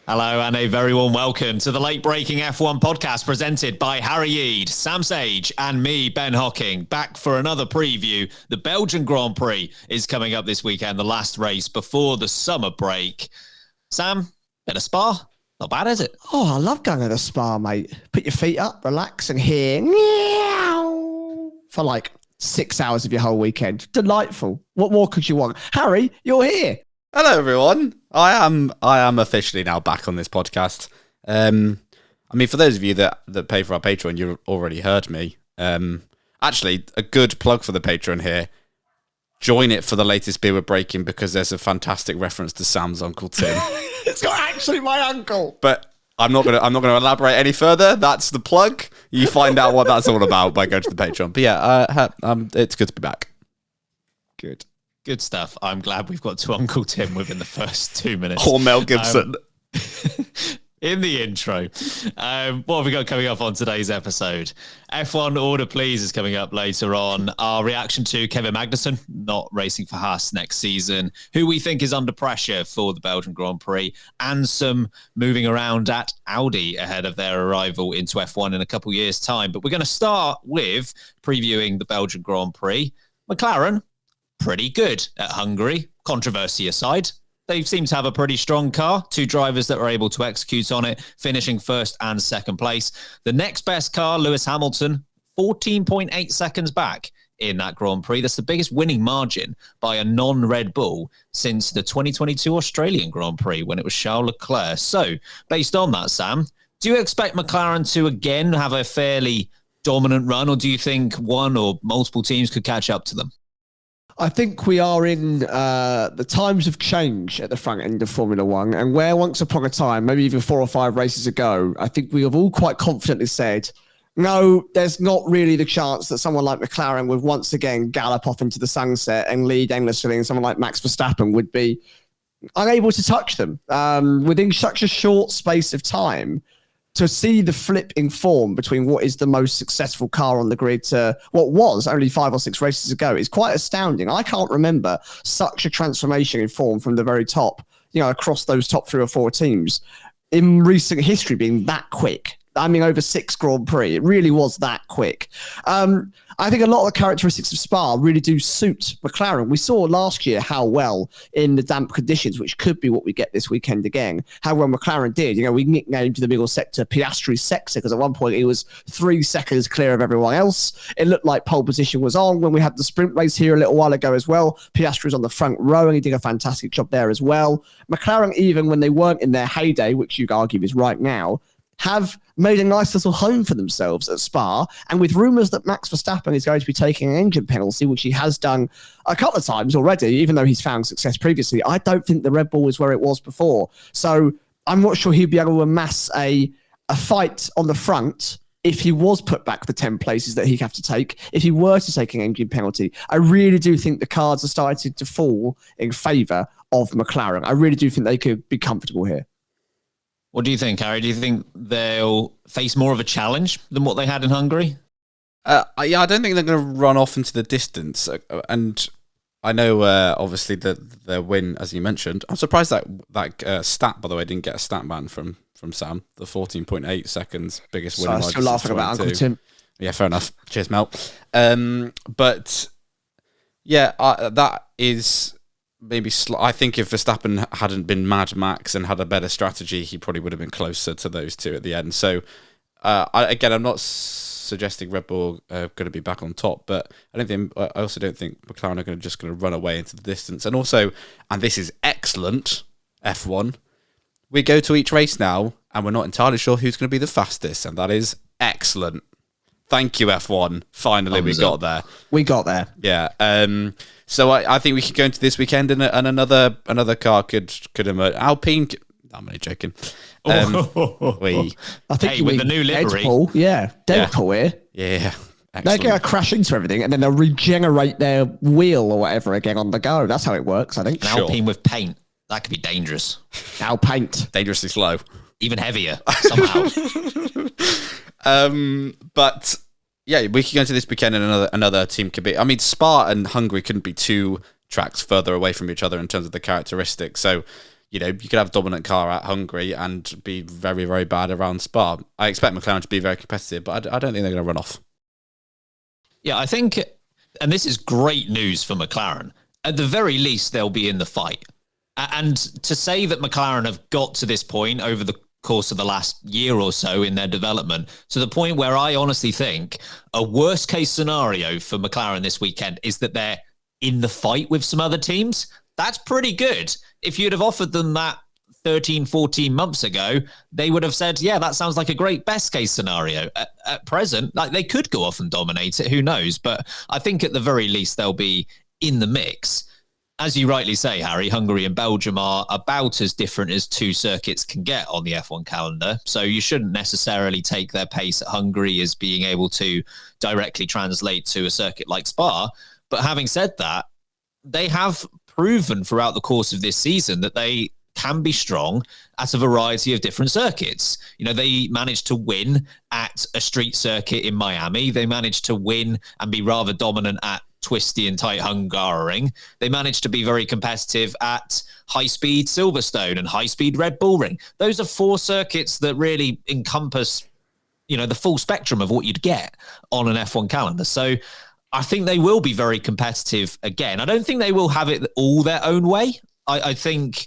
Hello and a very warm welcome to the late-breaking F1 podcast presented by Harry Eade, Sam Sage and me, Ben Hocking, back for another preview. The Belgian Grand Prix is coming up this weekend, the last race before the summer break. Sam, bit of Spa? Not bad, is it? Oh, I love going to the Spa, mate. Put your feet up, relax and hear meow for like 6 hours of your whole weekend. Delightful. What more could you want? Harry, you're here. Hello, everyone. I am officially now back on this podcast. I mean, for those of you that pay for our Patreon, you already heard me. Actually, a good plug for the Patreon here. Join it for the latest beer we're breaking because there's a fantastic reference to Sam's Uncle Tim. It's not actually my uncle. But I'm not gonna elaborate any further. That's the plug. You find out what that's all about by going to the Patreon. But yeah, it's good to be back. Good stuff. I'm glad we've got to Uncle Tim within the first 2 minutes. Or Mel Gibson. In the intro. What have we got coming up on today's episode? F1 Order Please is coming up later on. Our reaction to Kevin Magnussen not racing for Haas next season. Who we think is under pressure for the Belgian Grand Prix. And some moving around at Audi ahead of their arrival into F1 in a couple years' time. But we're going to start with previewing the Belgian Grand Prix. McLaren, pretty good at Hungary, controversy aside. They seem to have a pretty strong car. Two drivers that were able to execute on it, finishing first and second place. The next best car, Lewis Hamilton, 14.8 seconds back in that Grand Prix. That's the biggest winning margin by a non-Red Bull since the 2022 Australian Grand Prix when it was Charles Leclerc. So, based on that, Sam, do you expect McLaren to again have a fairly dominant run, or do you think one or multiple teams could catch up to them? I think we are in the times of change at the front end of Formula One, and where once upon a time, maybe even 4 or 5 races ago, I think we have all quite confidently said, no, there's not really the chance that someone like McLaren would once again gallop off into the sunset and lead endlessly, and someone like Max Verstappen would be unable to touch them within such a short space of time. To see the flip in form between what is the most successful car on the grid to what was only 5 or 6 races ago is quite astounding. I can't remember such a transformation in form from the very top, across those top 3 or 4 teams in recent history being that quick. I mean, over 6 Grand Prix. It really was that quick. I think a lot of the characteristics of Spa really do suit McLaren. We saw last year how well in the damp conditions, which could be what we get this weekend again, how well McLaren did. We nicknamed the middle sector Piastri's sector because at one point he was 3 seconds clear of everyone else. It looked like pole position was on when we had the sprint race here a little while ago as well. Piastri was on the front row and he did a fantastic job there as well. McLaren, even when they weren't in their heyday, which you could argue is right now, have made a nice little home for themselves at Spa. And with rumours that Max Verstappen is going to be taking an engine penalty, which he has done a couple of times already, even though he's found success previously, I don't think the Red Bull is where it was before. So I'm not sure he'd be able to amass a fight on the front if he was put back the 10 places that he'd have to take, if he were to take an engine penalty. I really do think the cards are starting to fall in favour of McLaren. I really do think they could be comfortable here. What do you think, Harry? Do you think they'll face more of a challenge than what they had in Hungary? Yeah, I don't think they're going to run off into the distance. And I know, obviously, their win, as you mentioned. I'm surprised that stat, by the way, didn't get a stat ban from Sam. The 14.8 seconds biggest winning margin. I'm still laughing about Uncle Tim. Yeah, fair enough. Cheers, Mel. But yeah, that is... maybe I think if Verstappen hadn't been Mad Max and had a better strategy, he probably would have been closer to those two at the end. So, I'm not suggesting Red Bull are going to be back on top, but I also don't think McLaren are just going to run away into the distance. And also, and this is excellent, F1, we go to each race now, and we're not entirely sure who's going to be the fastest, and that is excellent. Thank you, F1. Finally, we got there. We got there. Yeah. So I think we could go into this weekend and another car could emerge. Alpine. I'm only joking. I think with the new livery. Deadpool. Yeah. Deadpool here. Yeah. They're going to crash into everything and then they'll regenerate their wheel or whatever again on the go. That's how it works, I think. An Alpine with paint. That could be dangerous. Alpine. Dangerously slow. Even heavier, somehow. But yeah, we could go into this weekend and another team could be. I mean, Spa and Hungary couldn't be 2 tracks further away from each other in terms of the characteristics. So you know, you could have a dominant car at Hungary and be very, very bad around Spa. I expect McLaren to be very competitive, but I don't think they're going to run off. Yeah, I think, and this is great news for McLaren. At the very least, they'll be in the fight. And to say that McLaren have got to this point over the course of the last year or so in their development, to the point where I honestly think a worst case scenario for McLaren this weekend is that they're in the fight with some other teams. That's pretty good. If you'd have offered them that 13, 14 months ago, they would have said, yeah, that sounds like a great best case scenario. At present, like, they could go off and dominate it, who knows? But I think at the very least, they'll be in the mix. As you rightly say, Harry, Hungary and Belgium are about as different as two circuits can get on the F1 calendar. So you shouldn't necessarily take their pace at Hungary as being able to directly translate to a circuit like Spa. But having said that, they have proven throughout the course of this season that they can be strong at a variety of different circuits. You know, they managed to win at a street circuit in Miami. They managed to win and be rather dominant at twisty and tight Hungaroring. They managed to be very competitive at high-speed Silverstone and high-speed Red Bull Ring. Those are 4 circuits that really encompass, you know, the full spectrum of what you'd get on an F1 calendar. So I think they will be very competitive again. I don't think they will have it all their own way. I think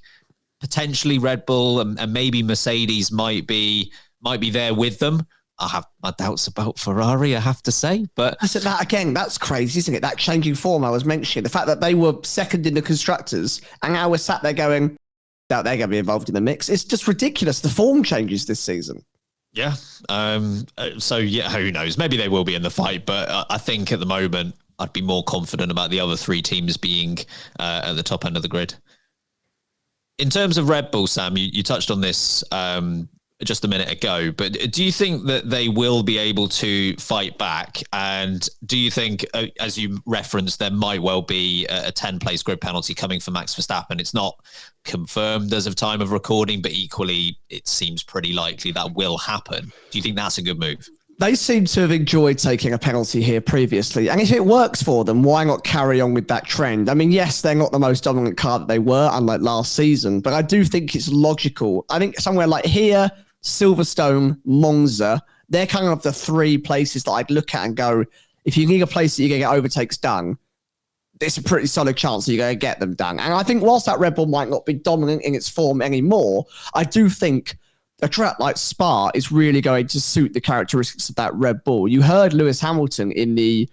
potentially Red Bull and maybe Mercedes might be there with them. I have my doubts about Ferrari, I have to say. But that again, that's crazy, isn't it? That changing form I was mentioning, the fact that they were second in the constructors and now we're sat there going, doubt they're going to be involved in the mix. It's just ridiculous, the form changes this season. Yeah. So, yeah, who knows? Maybe they will be in the fight, but I think at the moment I'd be more confident about the other 3 teams being at the top end of the grid. In terms of Red Bull, Sam, you touched on this just a minute ago, but do you think that they will be able to fight back? And do you think, as you referenced, there might well be a 10-place grid penalty coming for Max Verstappen? It's not confirmed as of time of recording, but equally, it seems pretty likely that will happen. Do you think that's a good move? They seem to have enjoyed taking a penalty here previously. And if it works for them, why not carry on with that trend? I mean, yes, they're not the most dominant car that they were, unlike last season, but I do think it's logical. I think somewhere like here, Silverstone, Monza, they're kind of the 3 places that I'd look at and go, if you need a place that you're going to get overtakes done, it's a pretty solid chance that you're going to get them done. And I think whilst that Red Bull might not be dominant in its form anymore, I do think a track like Spa is really going to suit the characteristics of that Red Bull. You heard Lewis Hamilton in the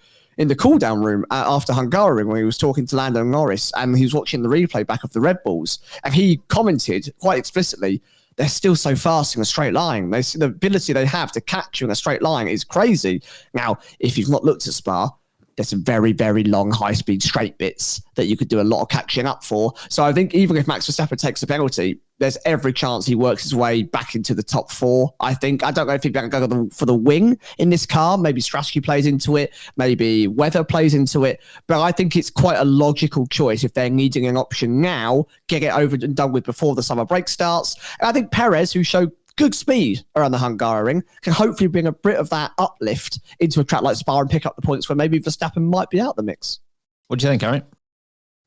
cool-down room after Hungaroring when he was talking to Lando Norris, and he was watching the replay back of the Red Bulls, and he commented quite explicitly, they're still so fast in a straight line. The ability they have to catch you in a straight line is crazy. Now, if you've not looked at Spa, there's some very, very long high-speed straight bits that you could do a lot of catching up for. So I think even if Max Verstappen takes a penalty, there's every chance he works his way back into the top 4. I think. I don't know if he's going to go for the wing in this car. Maybe strategy plays into it. Maybe weather plays into it. But I think it's quite a logical choice if they're needing an option now, get it over and done with before the summer break starts. And I think Perez, who showed good speed around the Hungaroring, can hopefully bring a bit of that uplift into a track like Spa and pick up the points where maybe Verstappen might be out the mix. What do you think, Aaron?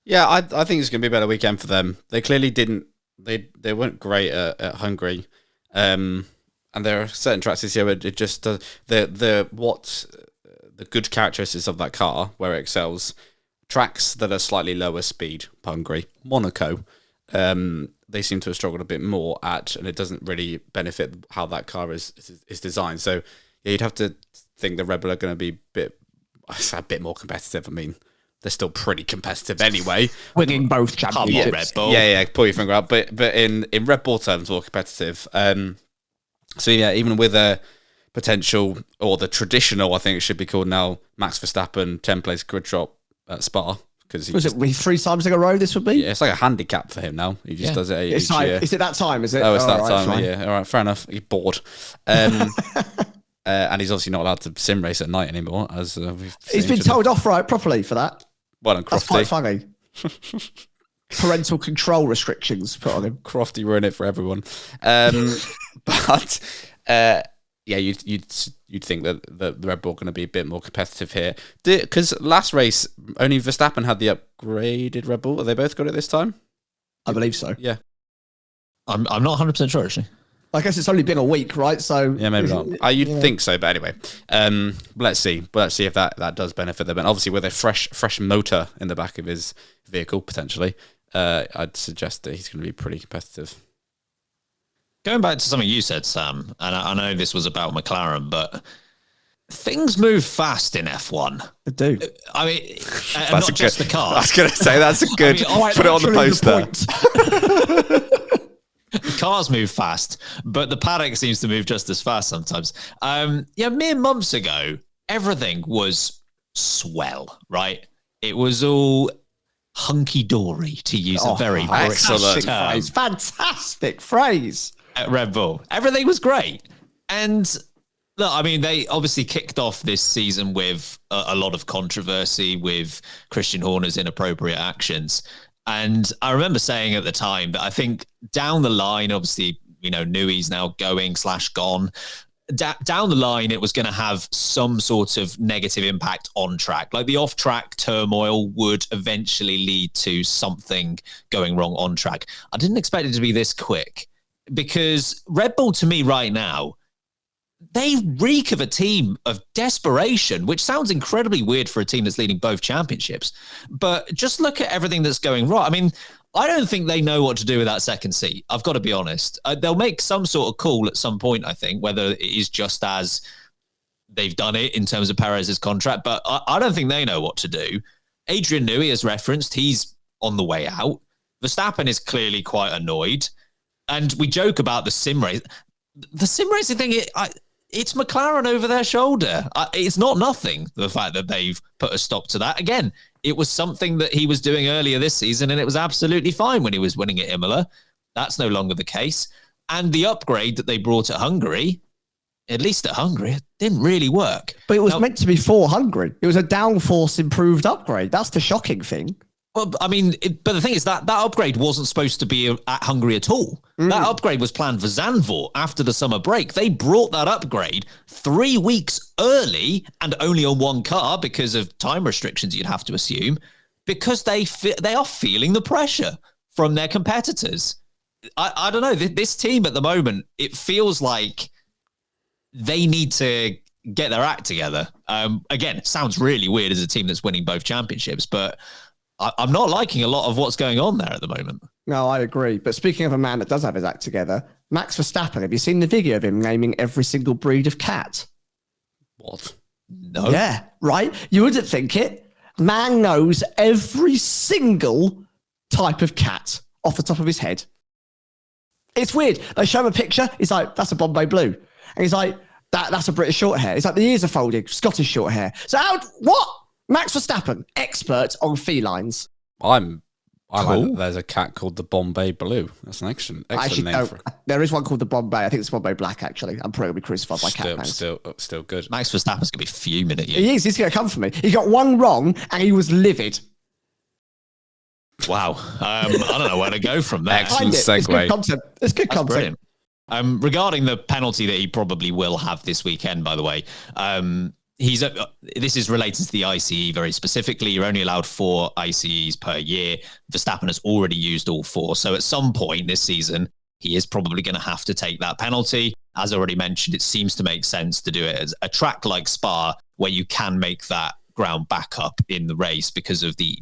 Yeah, I think it's going to be a better weekend for them. They clearly didn't. They weren't great at Hungary, and there are certain tracks this year where it just the good characteristics of that car where it excels. Tracks that are slightly lower speed, Hungary, Monaco. They seem to have struggled a bit more at, and it doesn't really benefit how that car is designed. So yeah, you'd have to think the Red Bull are going to be a bit more competitive. I mean, they're still pretty competitive anyway. Winning both championships. Red Bull. Yeah, pull your finger out. But in Red Bull terms, more competitive. So yeah, even with a potential, or the traditional, I think it should be called now, Max Verstappen 10-place grid drop at Spa. Was it 3 times in a row this would be? Yeah, it's like a handicap for him now. He just does it each year. Is it that time, is it? Oh, it's that time, yeah. All right, fair enough. He's bored. And he's obviously not allowed to sim race at night anymore. As he's been told off properly for that. Well done, Crofty. That's quite funny. Parental control restrictions put on him. Crofty ruined it for everyone. But yeah, you'd think that the Red Bull are going to be a bit more competitive here. Because last race, only Verstappen had the upgraded Red Bull. Have they both got it this time? I believe so. Yeah. I'm not 100% sure, actually. I guess it's only been a week, right? So yeah, maybe not. You'd think so, but anyway, let's see. Let's see if that does benefit them. And obviously, with a fresh motor in the back of his vehicle, potentially, I'd suggest that he's going to be pretty competitive. Going back to something you said, Sam, and I know this was about McLaren, but things move fast in F1. They do. I mean, and not just the cars. I was going to say that's a good. Put it on the poster. The cars move fast, but the paddock seems to move just as fast sometimes. Mere months ago, everything was swell, right? It was all hunky-dory, to use a very excellent term. Fantastic phrase. At Red Bull. Everything was great. And look, I mean, they obviously kicked off this season with a lot of controversy with Christian Horner's inappropriate actions. And I remember saying at the time that I think down the line, obviously, Nui's now gone. Down the line, it was going to have some sort of negative impact on track. Like the off-track turmoil would eventually lead to something going wrong on track. I didn't expect it to be this quick, because Red Bull, to me right now, they reek of a team of desperation, which sounds incredibly weird for a team that's leading both championships. But just look at everything that's going wrong. I mean, I don't think they know what to do with that second seat. I've got to be honest. They'll make some sort of call at some point, I think, whether it is just as they've done it in terms of Perez's contract. But I don't think they know what to do. Adrian Newey, as referenced, he's on the way out. Verstappen is clearly quite annoyed. And we joke about the sim race. The sim racing thing, it's McLaren over their shoulder. It's not nothing, the fact that they've put a stop to that. Again, it was something that he was doing earlier this season, and it was absolutely fine when he was winning at Imola. That's no longer the case. And the upgrade that they brought at Hungary, at least at Hungary, it didn't really work. But it was meant to be for Hungary. It was a downforce improved upgrade. That's the shocking thing. Well, I mean, but the thing is that upgrade wasn't supposed to be at Hungary at all. That upgrade was planned for Zandvoort after the summer break. They brought that upgrade 3 weeks early and only on one car because of time restrictions, you'd have to assume, because they are feeling the pressure from their competitors. I don't know. This team at the moment, it feels like they need to get their act together. Again, it sounds really weird as a team that's winning both championships, but I'm not liking a lot of what's going on there at the moment. No, I agree. But speaking of a man that does have his act together, Max Verstappen, have you seen the video of him naming every single breed of cat? What? No. Yeah, right? You wouldn't think it. Man knows every single type of cat off the top of his head. It's weird. They show him a picture. He's like, that's a Bombay Blue. And he's like, that's a British short hair. It's like the ears are folded, Scottish short hair. So what? Max Verstappen, expert on felines. I like that there's a cat called the Bombay Blue. That's an excellent name for it. There is one called the Bombay. I think it's Bombay Black, actually. I'm probably going to be crucified by cat fans. Still good. Max Verstappen's going to be fuming at you. He is. He's going to come for me. He got one wrong and he was livid. Wow. I don't know where to go from there. Excellent segue. It's good content. It's good content. Brilliant. Regarding the penalty that he probably will have this weekend, by the way, this is related to the ICE very specifically. You're only allowed 4 ICEs per year. Verstappen has already used all 4. So at some point this season, he is probably going to have to take that penalty. As already mentioned, it seems to make sense to do it as a track like Spa, where you can make that ground back up in the race because of the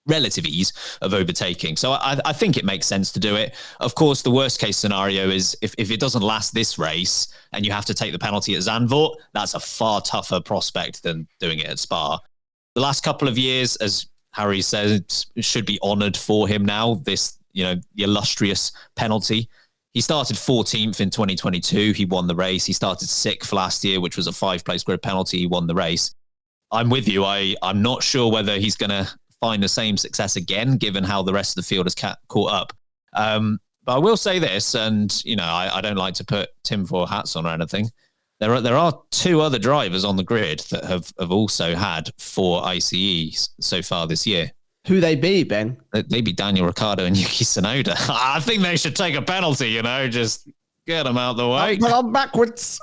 relative ease of overtaking. So I think it makes sense to do it. Of course, the worst case scenario is if it doesn't last this race and you have to take the penalty at Zandvoort, that's a far tougher prospect than doing it at Spa. The last couple of years, as Harry says, should be honoured for him now, this, the illustrious penalty. He started 14th in 2022. He won the race. He started 6th last year, which was a 5-place grid penalty. He won the race. I'm with you. I'm not sure whether he's going to find the same success again, given how the rest of the field has caught up. But I will say this, and I don't like to put tinfoil hats on or anything. There are 2 other drivers on the grid that have also had 4 ICEs so far this year. Who they be, Ben? They be Daniel Ricciardo and Yuki Tsunoda. I think they should take a penalty, just get them out the way. I'm backwards.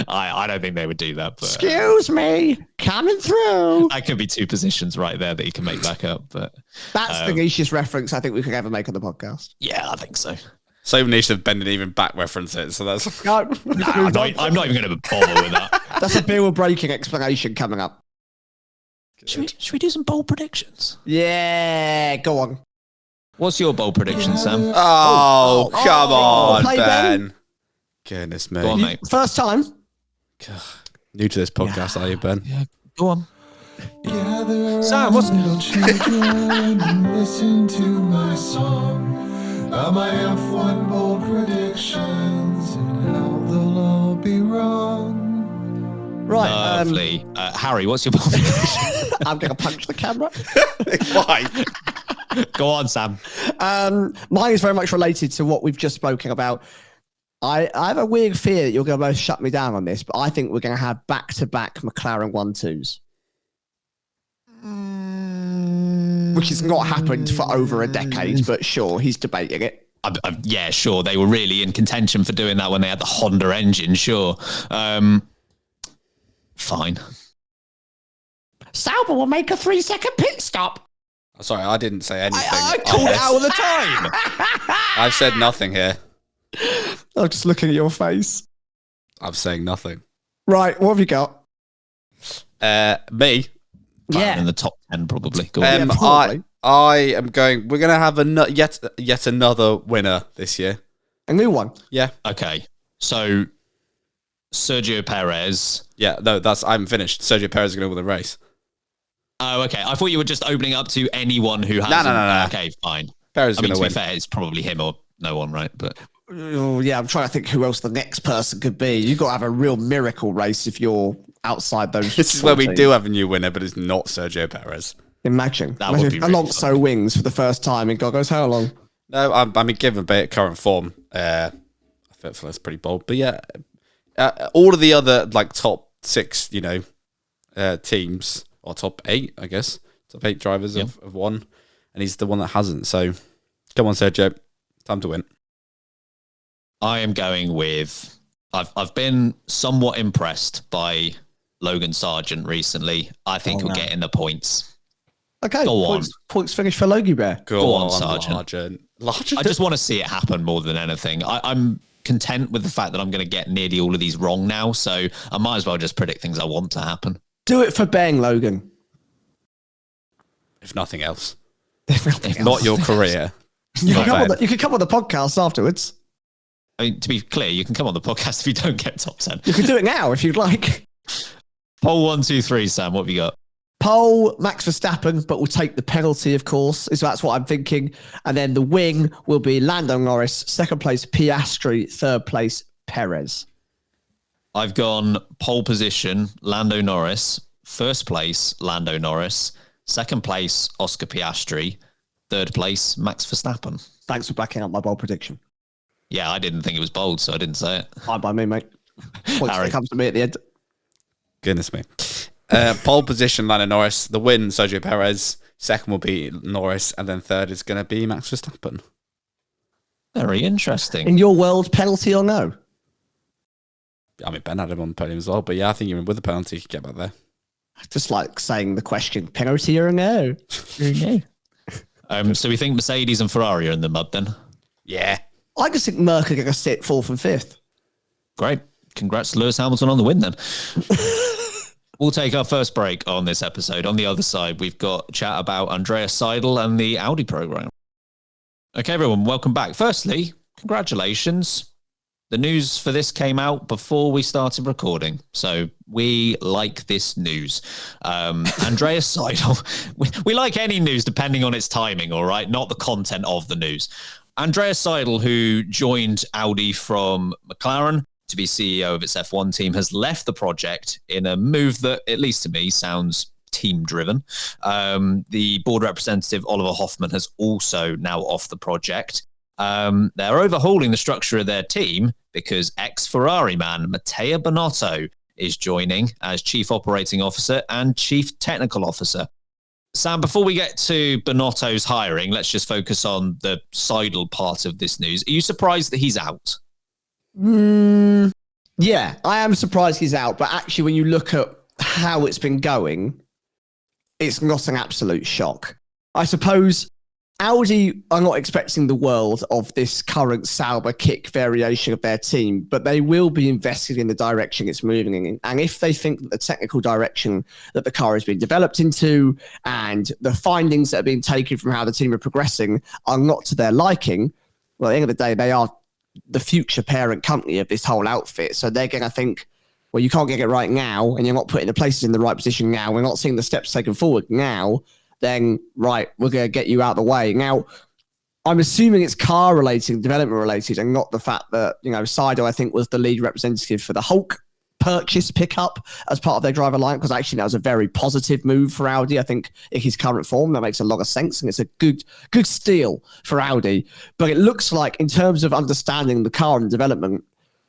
I don't think they would do that. But, excuse me, coming through. That could be 2 positions right there that you can make back up. But that's the nichest reference I think we could ever make on the podcast. Yeah, I think so. So niche that Ben didn't even back reference it. So that's No, I'm not even going to bother with that. that's a bill breaking explanation coming up. Should we do some bold predictions? Yeah, go on. What's your bold prediction, Sam? Come on, play Ben. Goodness me. Go on, mate. First time. God. New to this podcast, are you, Ben? Yeah, go on. Sam, what's children and listen to my song about my F1 bold predictions and how they'll all be wrong. Right. Lovely. Harry, what's your bold prediction? I'm going to punch the camera. Why? Go on, Sam. Mine is very much related to what we've just spoken about. I have a weird fear that you're going to both shut me down on this, but I think we're going to have back-to-back McLaren 1-2s. Which has not happened for over a decade, but sure, he's debating it. Yeah, sure. They were really in contention for doing that when they had the Honda engine, sure. Fine. Sauber will make a 3-second pit stop. Sorry, I didn't say anything. I call it out all the time. I've said nothing here. I'm just looking at your face. I'm saying nothing. Right, what have you got? Me. In the top 10, probably. Go on. Probably. I am going. We're going to have yet another winner this year. A new one. Yeah. Okay. So, Sergio Perez. Yeah. No, I'm finished. Sergio Perez is going to win the race. Oh, okay. I thought you were just opening up to anyone who has. No. Okay, fine. Perez is I mean, going to win. be fair, it's probably him or no one, right? But Oh, yeah, I'm trying to think who else the next person could be. You've got to have a real miracle race if you're outside those. This is where we do have a new winner, but it's not Sergio Perez. Imagine. That would be really Alonso wins for the first time in God knows how long. No, I mean, given current form, I feel that's pretty bold. But yeah, all of the other like top 6, teams or top 8, I guess, top 8 drivers have won, and he's the one that hasn't. So, come on, Sergio, time to win. I am going with. I've been somewhat impressed by Logan Sargent recently. I think he'll get in the points. Okay, Go points finished for Logie Bear. Go on, Sargent. Largent. I just want to see it happen more than anything. I'm content with the fact that I'm going to get nearly all of these wrong now, so I might as well just predict things I want to happen. Do it for Bang, Logan. If nothing else. If Not your career. You can come on the podcast afterwards. I mean, to be clear, you can come on the podcast if you don't get top 10. You can do it now if you'd like. Poll 1, 2, 3, Sam. What have you got? Pole, Max Verstappen, but we'll take the penalty, of course. So that's what I'm thinking. And then the wing will be Lando Norris, second place Piastri, third place Perez. I've gone pole position, Lando Norris, first place, Lando Norris, second place, Oscar Piastri, third place, Max Verstappen. Thanks for backing up my bold prediction. Yeah, I didn't think it was bold, so I didn't say it. Fine by me, mate. Points Harry. that comes to me at the end. Goodness me. Pole position, Lando Norris. The win, Sergio Perez. Second will be Norris. And then third is going to be Max Verstappen. Very interesting. In your world, penalty or no? I mean, Ben had him on the podium as well. But yeah, I think even with the penalty, you could get back there. Just like saying the question, penalty or no? So we think Mercedes and Ferrari are in the mud then? Yeah. I just think Merc are going to sit 4th and 5th. Great. Congrats to Lewis Hamilton on the win then. We'll take our first break on this episode. On the other side, we've got a chat about Andreas Seidel and the Audi program. Okay, everyone, welcome back. Firstly, congratulations. The news for this came out before we started recording, so we like this news. Andreas Seidel, we like any news depending on its timing, all right? Not the content of the news. Andreas Seidel, who joined Audi from McLaren to be CEO of its F1 team, has left the project in a move that, at least to me, sounds team-driven. The board representative, Oliver Hoffman, has also now off the project. They're overhauling the structure of their team because ex-Ferrari man Matteo Binotto is joining as Chief Operating Officer and Chief Technical Officer. Sam, before we get to Binotto's hiring, let's just focus on the Seidel part of this news. Are you surprised that he's out? Yeah, I am surprised he's out. But actually, when you look at how it's been going, it's not an absolute shock. I suppose Audi are not expecting the world of this current Sauber kick variation of their team, but they will be invested in the direction it's moving in. And if they think that the technical direction that the car is being developed into and the findings that are being taken from how the team are progressing are not to their liking, well, at the end of the day, they are the future parent company of this whole outfit. So they're going to think, well, you can't get it right now, and you're not putting the places in the right position now. We're not seeing the steps taken forward now. Then, right, we're going to get you out of the way. Now, I'm assuming it's car related, development related, and not the fact that, Seidel, I think, was the lead representative for the Hulk purchase pickup as part of their driver line, because actually that was a very positive move for Audi. I think in his current form, that makes a lot of sense, and it's a good steal for Audi. But it looks like, in terms of understanding the car and development,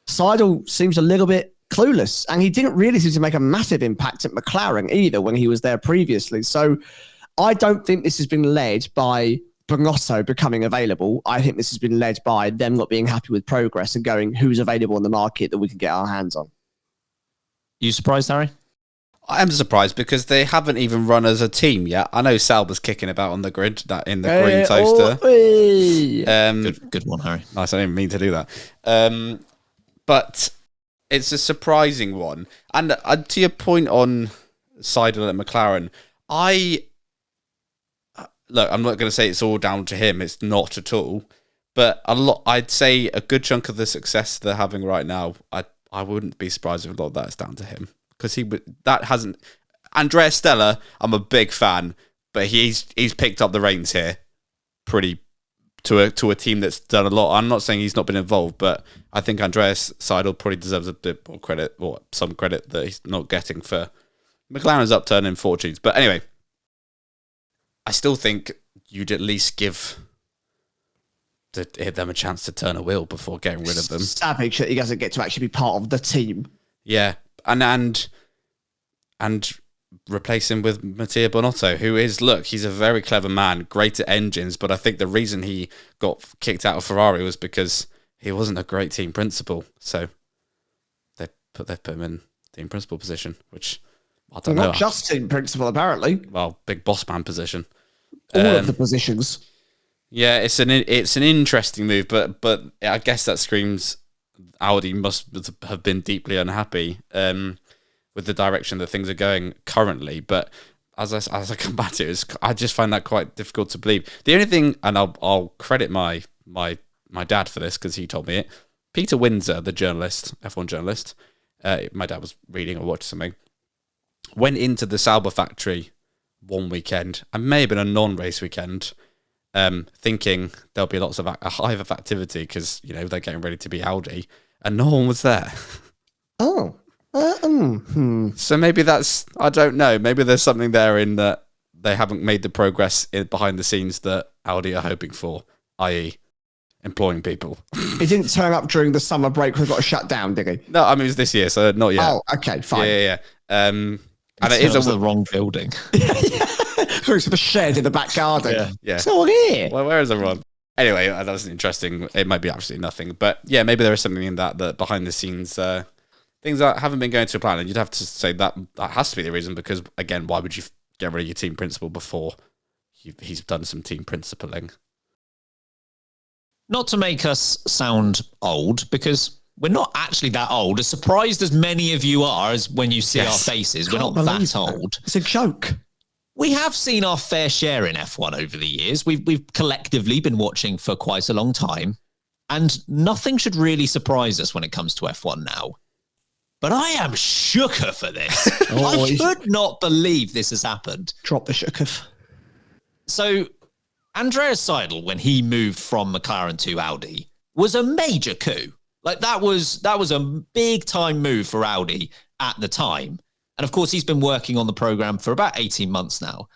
Seidel seems a little bit clueless, and he didn't really seem to make a massive impact at McLaren either when he was there previously. So I don't think this has been led by Binotto becoming available. I think this has been led by them not being happy with progress and going, who's available on the market that we can get our hands on. You surprised, Harry? I am surprised because they haven't even run as a team yet. I know Sauber's kicking about on the grid, that in the green toaster. Good one, Harry. Nice, I didn't mean to do that. But it's a surprising one. And to your point on Seidel at McLaren, look, I'm not going to say it's all down to him. It's not at all. But I'd say a good chunk of the success they're having right now, I wouldn't be surprised if a lot of that is down to him. Because Andrea Stella, I'm a big fan, but he's picked up the reins here pretty to a team that's done a lot. I'm not saying he's not been involved, but I think Andreas Seidel probably deserves a bit more credit, or some credit that he's not getting for McLaren's upturn in fortunes. But anyway, I still think you'd at least give them a chance to turn a wheel before getting rid of them. Savage that he doesn't get to actually be part of the team. Yeah, and replace him with Mattia Binotto, who is, look, he's a very clever man, great at engines, but I think the reason he got kicked out of Ferrari was because he wasn't a great team principal. So they've put him in team principal position, which I don't know. Not just team principal, apparently. Well, big boss man position. All of the positions. Yeah, it's an interesting move, but I guess that screams Audi must have been deeply unhappy with the direction that things are going currently. But as I come back to it, I just find that quite difficult to believe. The only thing, and I'll credit my dad for this because he told me it. Peter Windsor, the journalist, F1 journalist, my dad was reading or watching something, went into the Sauber factory one weekend, and may have been a non-race weekend, thinking there'll be lots of a hive of activity because they're getting ready to be Audi, and no one was there. Oh. So maybe that's, I don't know, maybe there's something there in that they haven't made the progress behind the scenes that Audi are hoping for, i.e. employing people. He didn't turn up during the summer break when it got shut down, did he? No, I mean, it was this year, so not yet. Oh, okay, fine. Yeah. And it is the wrong building. It's the shed in the back garden. Yeah. So here. Well, where is everyone? Anyway, that was interesting. It might be absolutely nothing, but yeah, maybe there is something in that behind the scenes, things that haven't been going to plan, and you'd have to say that has to be the reason, because again, why would you get rid of your team principal before he's done some team principling? Not to make us sound old, because we're not actually that old. As surprised as many of you are as when you see our faces, we're not that old. It's a joke. We have seen our fair share in F1 over the years. We've collectively been watching for quite a long time, and nothing should really surprise us when it comes to F1 now. But I am shooker for this. I could not believe this has happened. Drop the shooker. So Andreas Seidel, when he moved from McLaren to Audi, was a major coup. Like that was a big time move for Audi at the time. And of course, he's been working on the program for about 18 months now.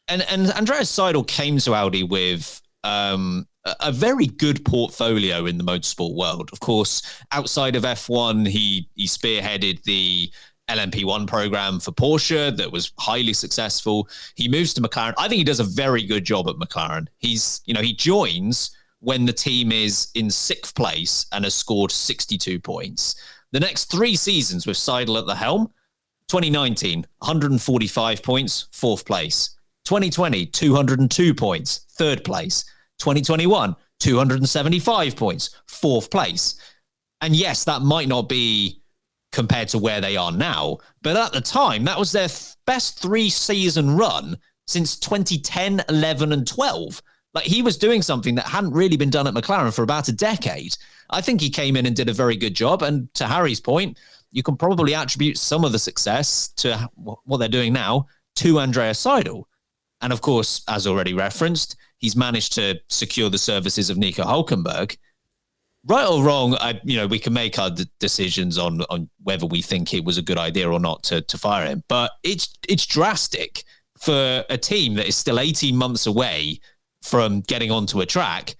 And Andreas Seidel came to Audi with a very good portfolio in the motorsport world. Of course, outside of F1, he spearheaded the LMP1 program for Porsche that was highly successful. He moves to McLaren. I think he does a very good job at McLaren. He joins when the team is in 6th place and has scored 62 points. The next 3 seasons with Seidel at the helm, 2019, 145 points, 4th place. 2020, 202 points, third place. 2021, 275 points, fourth place. And yes, that might not be compared to where they are now, but at the time, that was their best 3-season run since 2010, 11, and 12. Like, he was doing something that hadn't really been done at McLaren for about a decade. I think he came in and did a very good job. And to Harry's point, you can probably attribute some of the success to what they're doing now to Andreas Seidel. And of course, as already referenced, he's managed to secure the services of Nico Hülkenberg. Right or wrong, we can make our decisions on whether we think it was a good idea or not to fire him. But it's drastic for a team that is still 18 months away from getting onto a track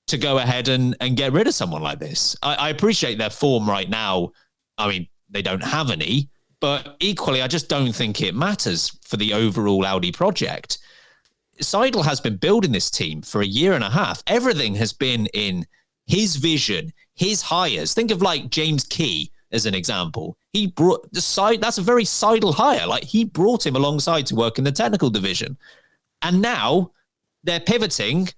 to go ahead and get rid of someone like this. I appreciate their form right now. I mean, they don't have any, but equally, I just don't think it matters for the overall Audi project. Seidel has been building this team for a year and a half. Everything has been in his vision, his hires. Think of like James Key as an example. He brought that's a very Seidel hire. Like, he brought him alongside to work in the technical division. And now they're pivoting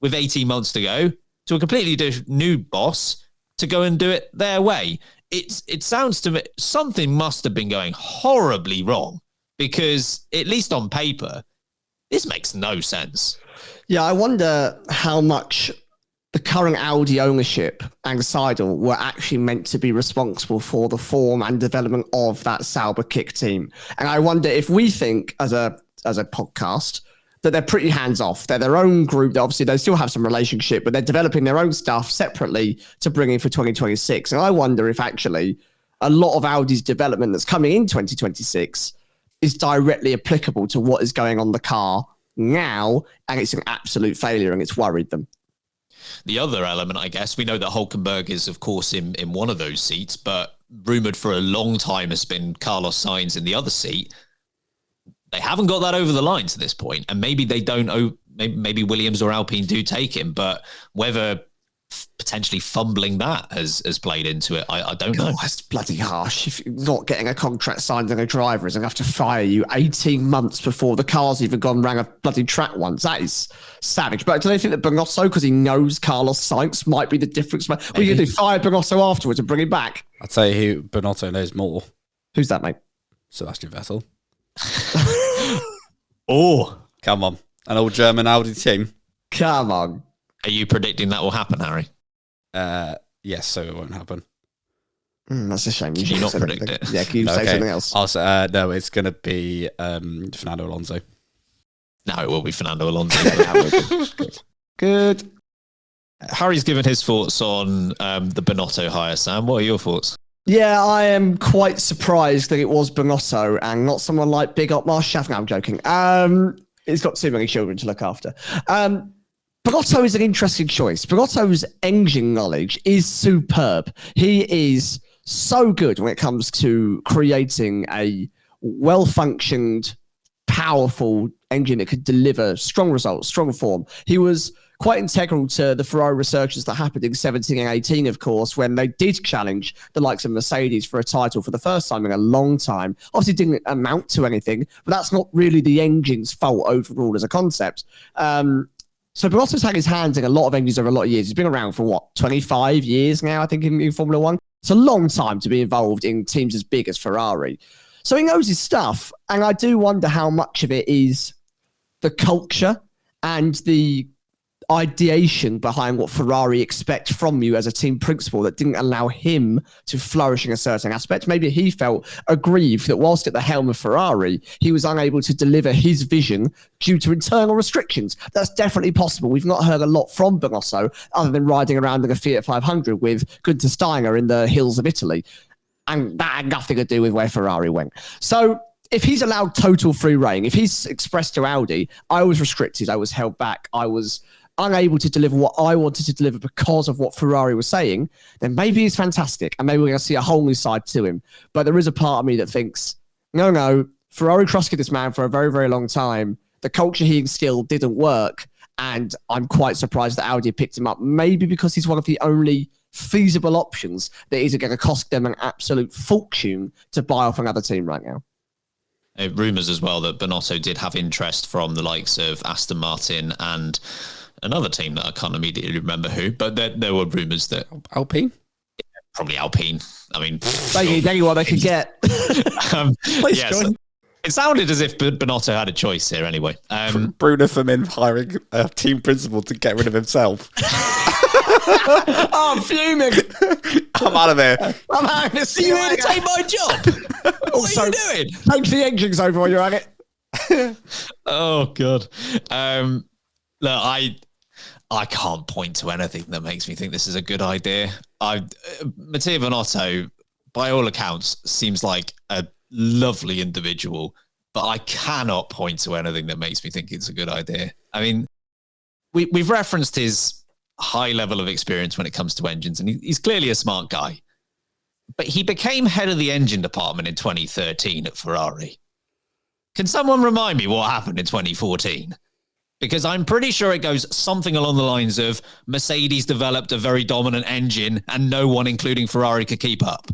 with 18 months to go to a completely new boss to go and do it their way. It sounds to me something must have been going horribly wrong, because at least on paper, this makes no sense. Yeah, I wonder how much the current Audi ownership and Seidel were actually meant to be responsible for the form and development of that Sauber kick team. And I wonder if we think as a podcast that they're pretty hands-off. They're their own group. Obviously, they still have some relationship, but they're developing their own stuff separately to bring in for 2026. And I wonder if actually a lot of Audi's development that's coming in 2026 is directly applicable to what is going on the car now, and it's an absolute failure, and it's worried them. The other element, I guess, we know that Hülkenberg is, of course, in one of those seats, but rumoured for a long time has been Carlos Sainz in the other seat. They haven't got that over the line to this point, and maybe they don't. Maybe Williams or Alpine do take him, but whether potentially fumbling that has played into it, I don't know. That's bloody harsh. If you're not getting a contract signed and a driver is going to have to fire you 18 months before the car's even gone round a bloody track once. That is savage. But do they think that Binotto, because he knows Carlos Sainz, might be the difference? What are you going to do? Fire Binotto afterwards and bring him back? I'd say who Binotto knows more. Who's that, mate? Sebastian Vettel. Oh, come on. An old German Audi team. Come on. Are you predicting that will happen, Harry? Yes, so it won't happen. That's a shame. Can you not predict it? Yeah, can you say something else? I'll say, no, it's going to be Fernando Alonso. No, it will be Fernando Alonso. Good. Harry's given his thoughts on the Binotto hire, Sam. What are your thoughts? Yeah, I am quite surprised that it was Binotto and not someone like Big Up Marsh Schaff. No, I'm joking. He's got too many children to look after. Binotto is an interesting choice. Binotto's engine knowledge is superb. He is so good when it comes to creating a well-functioned, powerful engine that could deliver strong results, strong form. He was quite integral to the Ferrari resurgence that happened in 17 and 18, of course, when they did challenge the likes of Mercedes for a title for the first time in a long time. Obviously didn't amount to anything, but that's not really the engine's fault overall as a concept. So Binotto's had his hands in a lot of engines over a lot of years. He's been around for, 25 years now, I think, in Formula One. It's a long time to be involved in teams as big as Ferrari. So he knows his stuff, and I do wonder how much of it is the culture and the ideation behind what Ferrari expect from you as a team principal that didn't allow him to flourish in a certain aspect. Maybe he felt aggrieved that whilst at the helm of Ferrari, he was unable to deliver his vision due to internal restrictions. That's definitely possible. We've not heard a lot from Binotto other than riding around in a Fiat 500 with Günther Steiner in the hills of Italy. And that had nothing to do with where Ferrari went. So if he's allowed total free reign, if he's expressed to Audi, I was restricted, I was held back, I was unable to deliver what I wanted to deliver because of what Ferrari was saying, then maybe he's fantastic and maybe we're going to see a whole new side to him. But there is a part of me that thinks, no, Ferrari trusted this man for a very, very long time. The culture he instilled didn't work. And I'm quite surprised that Audi picked him up, maybe because he's one of the only feasible options that isn't going to cost them an absolute fortune to buy off another team right now. Rumours as well that Binotto did have interest from the likes of Aston Martin and another team that I can't immediately remember who, but there were rumours that Alpine? probably Alpine. I mean, anyone they could get. yes. It sounded as if Binotto had a choice here anyway. Bruno Firmin hiring a team principal to get rid of himself. I'm fuming. I'm out of here. I'm out of here. You here to take my job? What are you doing? Take the engines over while you're at it. Oh God. Look, I can't point to anything that makes me think this is a good idea. Matteo Binotto, by all accounts, seems like a lovely individual, but I cannot point to anything that makes me think it's a good idea. I mean, we've referenced his high level of experience when it comes to engines, and he's clearly a smart guy. But he became head of the engine department in 2013 at Ferrari. Can someone remind me what happened in 2014? Because I'm pretty sure it goes something along the lines of Mercedes developed a very dominant engine and no one, including Ferrari, could keep up.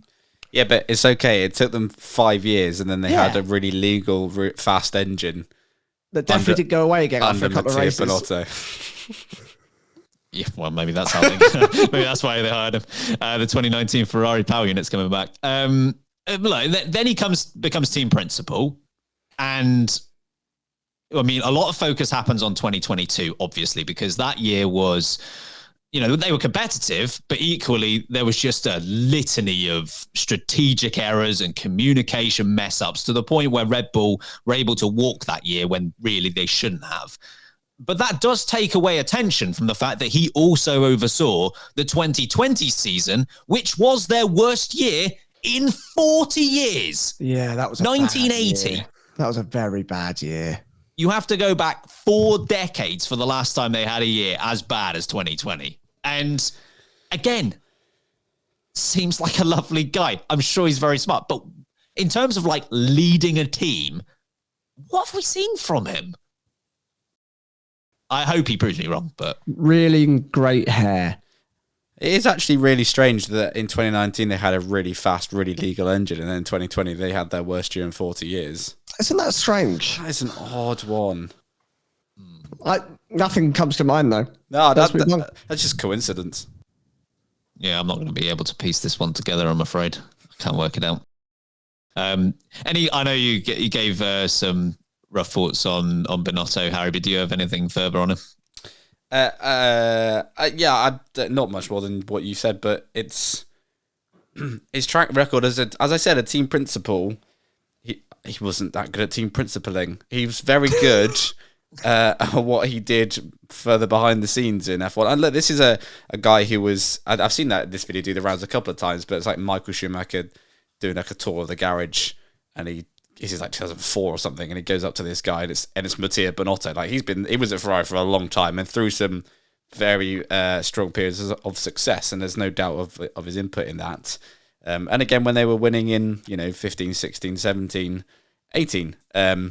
Yeah, but it's okay. It took them 5 years, and then they had a really legal, fast engine. That definitely did go away again after a couple of races. Binotto. Yeah, well, maybe that's how maybe that's why they hired him. The 2019 Ferrari power unit's coming back. Then he becomes team principal, and I mean, a lot of focus happens on 2022, obviously, because that year was, they were competitive, but equally there was just a litany of strategic errors and communication mess ups to the point where Red Bull were able to walk that year when really they shouldn't have. But that does take away attention from the fact that he also oversaw the 2020 season, which was their worst year in 40 years. Yeah, that was 1980. That was a very bad year. You have to go back 4 decades for the last time they had a year as bad as 2020. And again, seems like a lovely guy. I'm sure he's very smart. But in terms of like leading a team, what have we seen from him? I hope he proves me wrong, but really great hair. It is actually really strange that in 2019 they had a really fast, really legal engine, and then in 2020 they had their worst year in 40 years. Isn't that strange? That is an odd one. Nothing comes to mind though. No, that's just coincidence. Yeah, I'm not going to be able to piece this one together, I'm afraid. I can't work it out. I know you gave some rough thoughts on Binotto, Harry, but do you have anything further on him? Not much more than what you said, but it's his track record as I said, a team principal. He wasn't that good at team principling. He was very good at what he did further behind the scenes in F1. And look, this is a guy who was, I've seen this video do the rounds a couple of times, but it's like Michael Schumacher doing like a tour of the garage, and this is like 2004 or something, and he goes up to this guy, and it's Matteo Binotto. Like he was at Ferrari for a long time, and through some very strong periods of success, and there's no doubt of his input in that. And again, when they were winning in 15, 16, 17, 18, they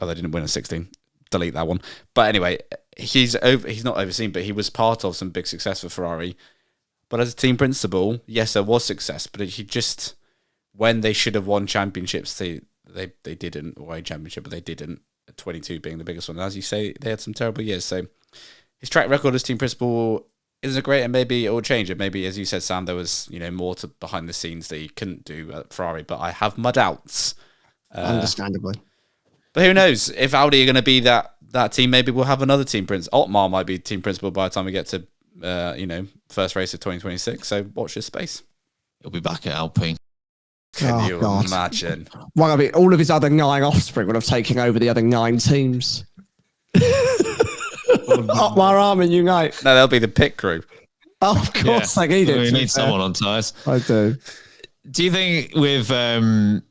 didn't win in 16. Delete that one. But anyway, he's not overseen, but he was part of some big success for Ferrari. But as a team principal, yes, there was success, but he just, when they should have won championships, they didn't, or a championship, but they didn't, 22 being the biggest one. As you say, they had some terrible years. So his track record as team principal isn't great, and maybe it will change it. Maybe, as you said, Sam, there was more to behind the scenes that he couldn't do at Ferrari, but I have my doubts. Understandably. But who knows? If Audi are going to be that team, maybe we'll have another team principal. Otmar might be team principal by the time we get to, first race of 2026. So watch this space. He'll be back at Alpine. Can you imagine? Well, I mean, all of his other 9 offspring would have taken over the other 9 teams. Otmar Armin unite. No, they'll be the pit crew. Oh, of course, they need it. We need someone on tyres. I do. Do you think with him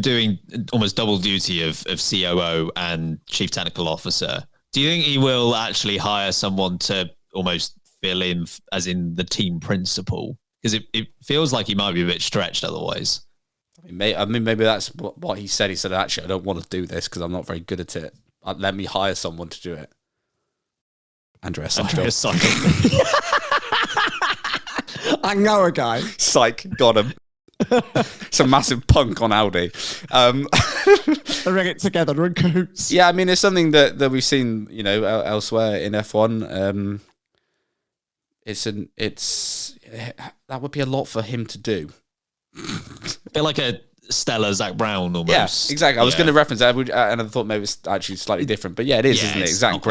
doing almost double duty of COO and Chief Technical Officer, do you think he will actually hire someone to almost fill in as in the team principal? Because it feels like he might be a bit stretched otherwise. I mean, maybe that's what he said. He said, actually, I don't want to do this because I'm not very good at it. Let me hire someone to do it. Andreas Seidel. I know a guy. Psych, got him. It's a massive punk on Audi. They ring it together in cahoots. Yeah, I mean, it's something that we've seen, elsewhere in F1. That would be a lot for him to do. A bit like a Stella Zach Brown almost. Yeah, exactly. I was going to reference that, and I thought maybe it's actually slightly different, but yeah, it is, isn't it? Zach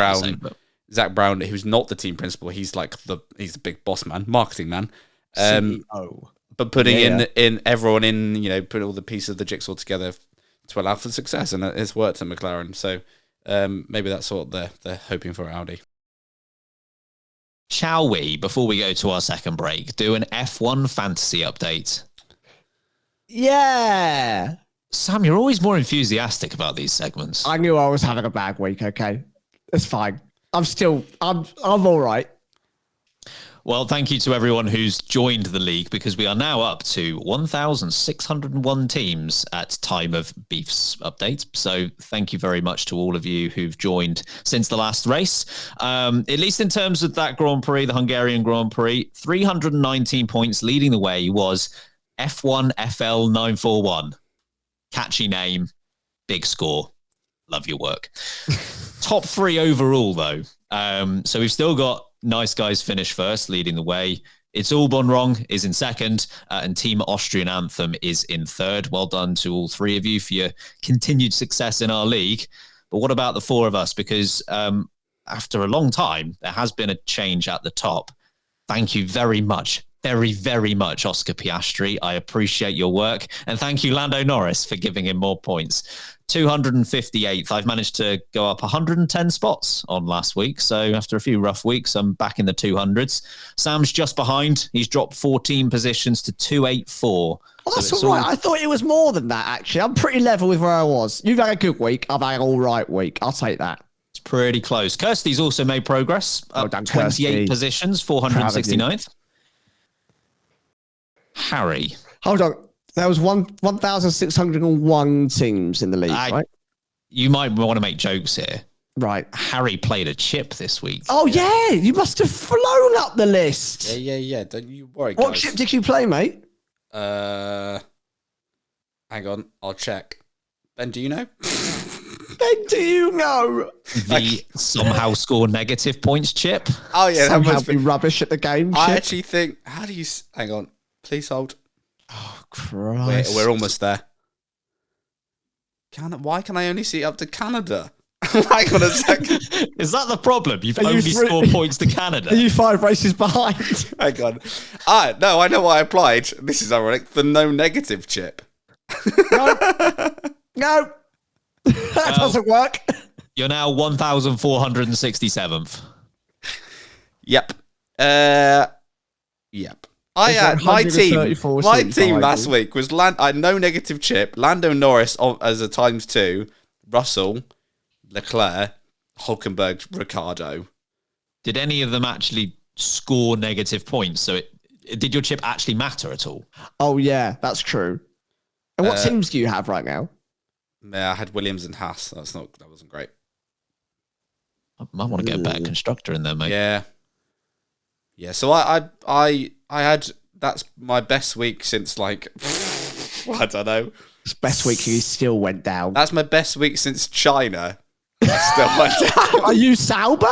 Brown, who's not the team principal, he's like he's the big boss man, marketing man. CEO. But putting in everyone in, putting all the pieces of the jigsaw together to allow for success, and it's worked at McLaren. So maybe that's what they're hoping for at Audi. Shall we, before we go to our second break, do an F1 fantasy update? Yeah. Sam, you're always more enthusiastic about these segments. I knew I was having a bad week, okay? It's fine. I'm all right. Well, thank you to everyone who's joined the league, because we are now up to 1,601 teams at time of Beef's update. So thank you very much to all of you who've joined since the last race. At least in terms of that Grand Prix, the Hungarian Grand Prix, 319 points leading the way was F1 FL 941. Catchy name, big score. Love your work. Top 3 overall, though. So we've still got Nice Guys finish first, leading the way. It's All Gone Wrong is in second, and Team Austrian Anthem is in third. Well done to all 3 of you for your continued success in our league. But what about the 4 of us? Because after a long time, there has been a change at the top. Thank you very much. Very, very much, Oscar Piastri. I appreciate your work. And thank you, Lando Norris, for giving him more points. 258th. I've managed to go up 110 spots on last week. So after a few rough weeks, I'm back in the 200s. Sam's just behind. He's dropped 14 positions to 284. Oh, that's all right. I thought it was more than that, actually. I'm pretty level with where I was. You've had a good week. I've had an all right week. I'll take that. It's pretty close. Kirsty's also made progress. Up 28 positions, 469th. Harry. Hold on. There was 1,601 teams in the league, right? You might want to make jokes here. Right. Harry played a chip this week. Oh, yeah. You must have flown up the list. Yeah. Don't you worry, guys. What chip did you play, mate? Hang on. I'll check. Ben, do you know? Ben, do you know? The somehow score negative points chip. Oh, yeah. Somehow that must be rubbish at the game I chip. actually think... How do you... Hang on. Please hold. Oh, Christ. We're almost there. Why can I only see up to Canada? Hang on a second. Is that the problem? You've only scored points to Canada. Are you 5 races behind? Hang on. No, I know why I applied. This is ironic. The no negative chip. No. That doesn't work. You're now 1,467th. Yep. Yep. My team last week was no negative chip, Lando Norris as a ×2, Russell, Leclerc, Hulkenberg, Ricciardo. Did any of them actually score negative points? So did your chip actually matter at all? Oh yeah, that's true. And what teams do you have right now? Yeah, I had Williams and Haas. That wasn't great. I might want to get a better constructor in there, mate. Yeah. So I had, that's my best week since I don't know. It's best week he still went down. That's my best week since China. I still went down. Are you Sauber?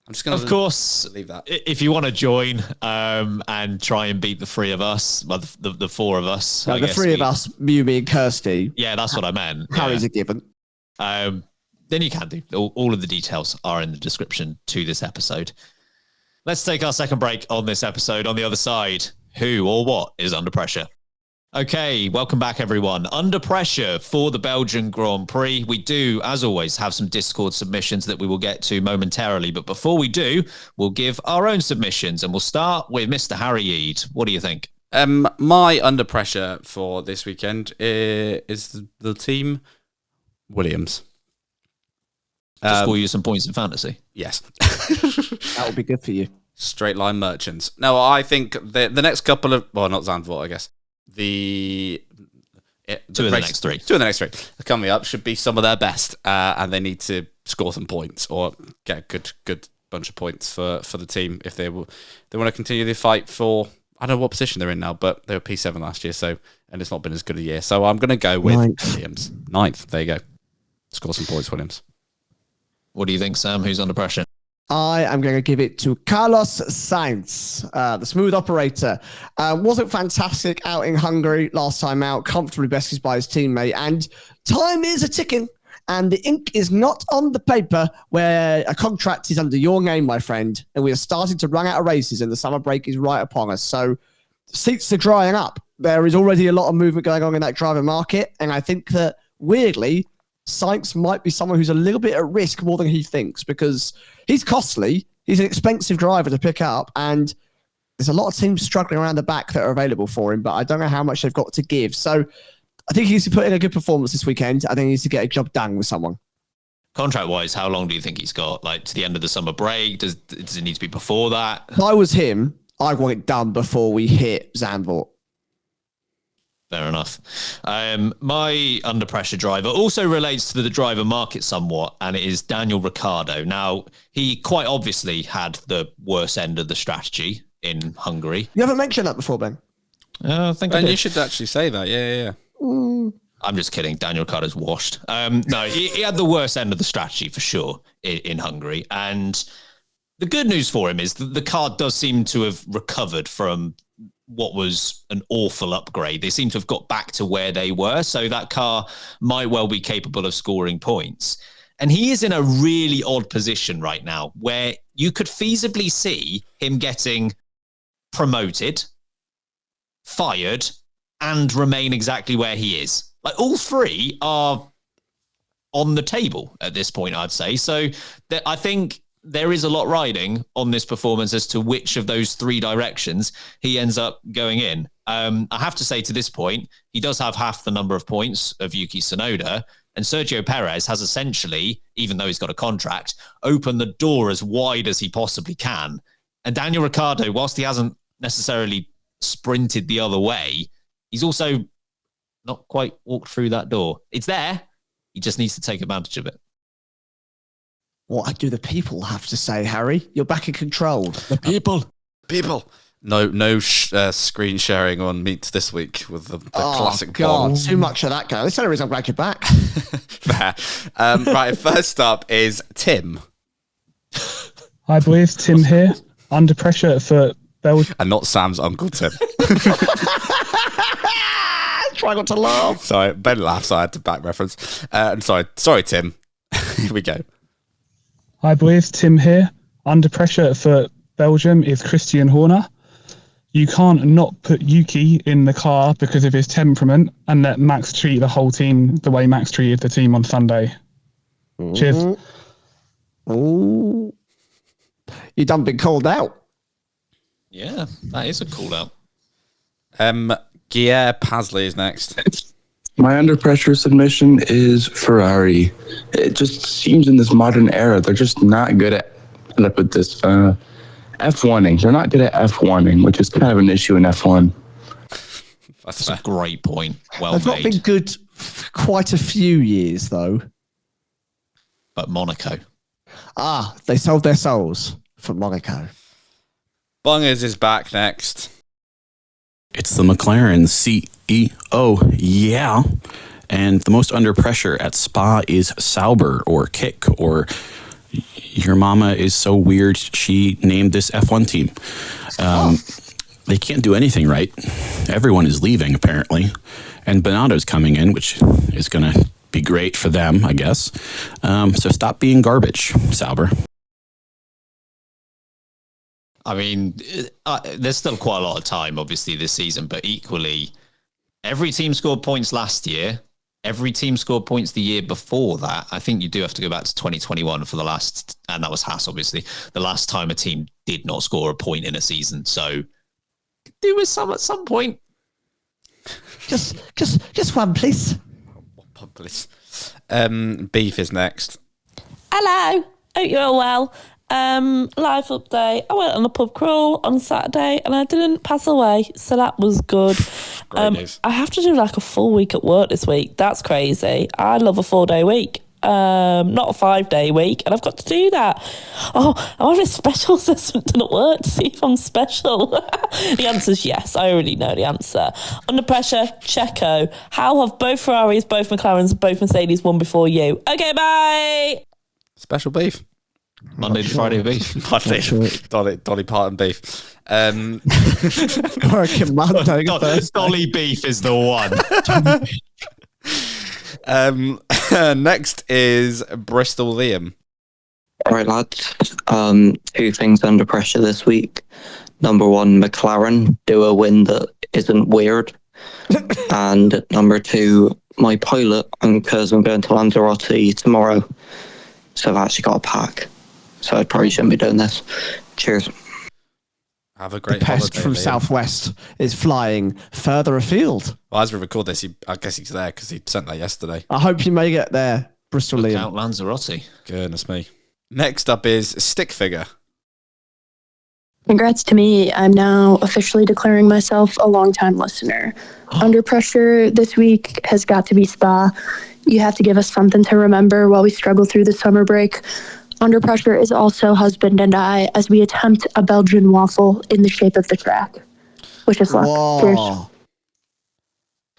I'm just going to, of course, leave that. If you want to join and try and beat the 3 of us, well, the 4 of us. No, the 3 of us, you, me, and Kirsty. Yeah, that's what I meant. Harry's a given. Then you can do. All of the details are in the description to this episode. Let's take our second break on this episode. On the other side, who or what is under pressure? Okay, welcome back, everyone. Under pressure for the Belgian Grand Prix. We do, as always, have some Discord submissions that we will get to momentarily. But before we do, we'll give our own submissions, and we'll start with Mr. Harry Eade. What do you think? My under pressure for this weekend is the team Williams. Score you some points in fantasy. Yes. That would be good for you. Straight line merchants. No, I think the next couple of... Well, not Zandvoort, I guess. Two of the next three coming up should be some of their best, and they need to score some points or get good bunch of points for the team if they want to continue the fight for. I don't know what position they're in now, but they were P7 last year, and it's not been as good a year. So I'm going to go with Williams. 9th. There you go. Score some points, Williams. What do you think, Sam? Who's under pressure? I am going to give it to Carlos Sainz, the smooth operator. Wasn't fantastic out in Hungary last time out, comfortably bested by his teammate, and time is a ticking, and the ink is not on the paper where a contract is under your name, my friend, and we are starting to run out of races, and the summer break is right upon us. So seats are drying up. There is already a lot of movement going on in that driver market, and I think that, weirdly, Sainz might be someone who's a little bit at risk more than he thinks, because he's costly. He's an expensive driver to pick up, and there's a lot of teams struggling around the back that are available for him, but I don't know how much they've got to give. So I think he needs to put in a good performance this weekend. I think he needs to get a job done with someone. Contract-wise, how long do you think he's got? Like, to the end of the summer break? Does it need to be before that? If I was him, I'd want it done before we hit Zandvoort. Fair enough. My under pressure driver also relates to the driver market somewhat, and it is Daniel Ricciardo. Now, he quite obviously had the worst end of the strategy in Hungary. You haven't mentioned that before, Ben. I think Ben, you should actually say that. Yeah. I'm just kidding. Daniel Ricciardo's washed. No, he had the worst end of the strategy for sure in Hungary. And the good news for him is that the car does seem to have recovered from what was an awful upgrade. They seem to have got back to where they were. So that car might well be capable of scoring points. And he is in a really odd position right now where you could feasibly see him getting promoted, fired, and remain exactly where he is. Like, all three are on the table at this point, I'd say. So I think there is a lot riding on this performance as to which of those three directions he ends up going in. I have to say, to this point, he does have half the number of points of Yuki Tsunoda, and Sergio Perez has essentially, even though he's got a contract, opened the door as wide as he possibly can. And Daniel Ricciardo, whilst he hasn't necessarily sprinted the other way, he's also not quite walked through that door. It's there. He just needs to take advantage of it. What do the people have to say, Harry? You're back in control. The people. No screen sharing on Meet this week with the classic God, too much of that guy. That's the only reason I'm glad you're back. Fair. Right, first up is Tim. Hi, boys. Tim here. Under pressure for Belgium. And not Sam's uncle, Tim. Try not to laugh. Sorry, Ben laughs, so I had to back reference. Sorry, Tim. Here we go. Hi, boys. Tim here. Under pressure for Belgium is Christian Horner. You can't not put Yuki in the car because of his temperament and let Max treat the whole team the way Max treated the team on Sunday. Cheers. Ooh. You done been called out. Yeah, that is a call out. Guilherme Pasley is next. My under pressure submission is Ferrari. It just seems in this modern era, they're just not good at, how do I put this, F1ing. They're not good at F1ing, which is kind of an issue in F1. That's a great point. Well They've made. not been good for quite a few years, though. But Monaco. They sold their souls for Monaco. Bungers is back next. It's the McLaren CEO, yeah. And the most under pressure at Spa is Sauber or Kick or your mama is so weird she named this F1 team. They can't do anything right. Everyone is leaving, apparently. And Binotto's coming in, which is going to be great for them, I guess. So stop being garbage, Sauber. I mean, there's still quite a lot of time, obviously, this season, but equally, every team scored points last year. Every team scored points the year before that. I think you do have to go back to 2021 for the last, and that was Haas, obviously, the last time a team did not score a point in a season. So, do with some at some point. Just one, please. One, please. Beef is next. Hello. Hope you're all well. Live update. I went on a pub crawl on Saturday and I didn't pass away, so that was good. Great news. I have to do like a full week at work this week. That's crazy. I love a 4-day week. not a 5-day week, and I've got to do that. Oh, I'm having a special assessment done at work to see if I'm special. The answer's yes. I already know the answer. Under pressure, Checo. How have both Ferraris, both McLarens, both Mercedes won before you? Okay, bye. Special beef. Monday to Friday beef. Dolly Parton beef. Working Monday, Dolly beef is the one. Next is Bristol Liam. All right, lads. 2 things under pressure this week. Number 1, McLaren do a win that isn't weird. And number 2, my pilot, because I'm going to Lanzarote tomorrow. So I've actually got a pack. So I probably shouldn't be doing this. Cheers. Have a great The pest holiday, from Liam. Southwest is flying further afield. Well, as we record this, I guess he's there because he sent that yesterday. I hope you may get there, Bristol Look Liam. out Lanzarote. Goodness me. Next up is Stick Figure. Congrats to me. I'm now officially declaring myself a longtime listener. Under pressure this week has got to be Spa. You have to give us something to remember while we struggle through the summer break. Under pressure is also husband and I as we attempt a Belgian waffle in the shape of the track. Wish us luck. Cheers.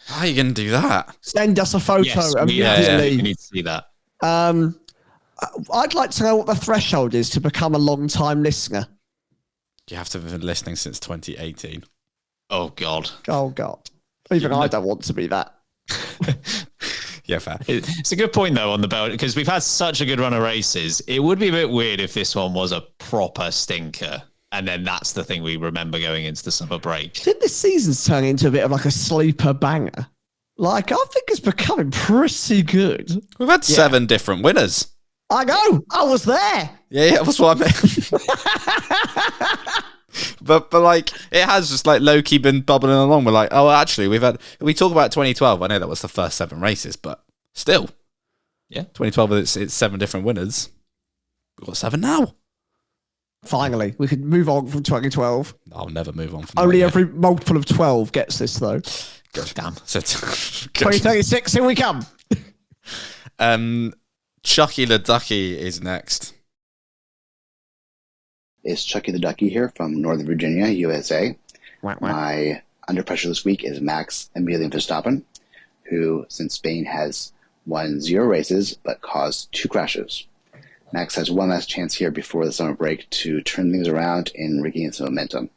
How are you going to do that? Send us a photo Yes, we immediately. need to see that. I'd like to know what the threshold is to become a long-time listener. You have to have been listening since 2018. Oh, God. Oh, God. Even I don't want to be that. Yeah, fair. It's a good point, though, on the belt, because we've had such a good run of races. It would be a bit weird if this one was a proper stinker, and then that's the thing we remember going into the summer break. I think this season's turning into a bit of like a sleeper banger. Like, I think it's becoming pretty good. We've had 7 different winners. I know. I was there. Yeah, that's what I meant. But like, it has just like low-key been bubbling along. We're like, oh, actually, we talk about 2012. I know that was the first 7 races, but still. Yeah. 2012, it's 7 different winners. We've got 7 now. Finally, we can move on from 2012. I'll never move on from Only that. every multiple of 12 gets this, though. Good. Damn. 2036, here we come. Chucky the Ducky is next. It's Chucky the Ducky here from Northern Virginia, USA. My under pressure this week is Max Emilian Verstappen, who since Spain has won 0 races but caused 2 crashes. Max has one last chance here before the summer break to turn things around and regain some momentum.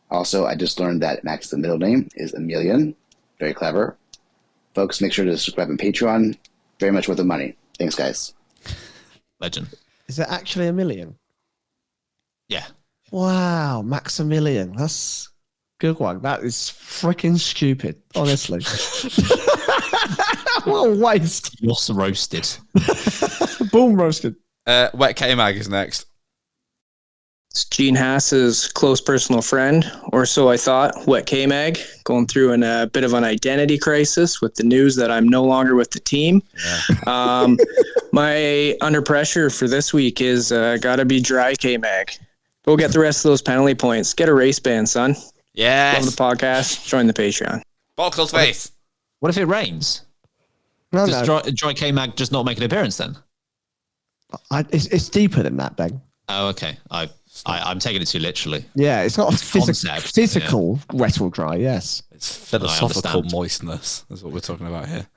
Also, I just learned that Max's middle name is Emilian. Very clever. Folks, make sure to subscribe on Patreon. Very much worth the money. Thanks, guys. Legend. Is it actually a million? Yeah. Wow, Maximilian. That's a good one. That is freaking stupid, honestly. What a waste. You're roasted. Boom, roasted. Wet K-Mag is next. It's Gene Haas's close personal friend, or so I thought, Wet K-Mag, going through a bit of an identity crisis with the news that I'm no longer with the team. Yeah. My under pressure for this week is gotta be Dry K-Mag. Go get the rest of those penalty points. Get a race ban, son. Yes. Love the podcast. Join the Patreon. Boxall's face. What if it rains? No, Does no. Dry K-Mag just not make an appearance then? It's deeper than that, Ben. Oh, okay. I'm taking it too literally. Yeah, it's not a Concept, physical wet or dry, yes. It's philosophical understand. moistness. That's what we're talking about here.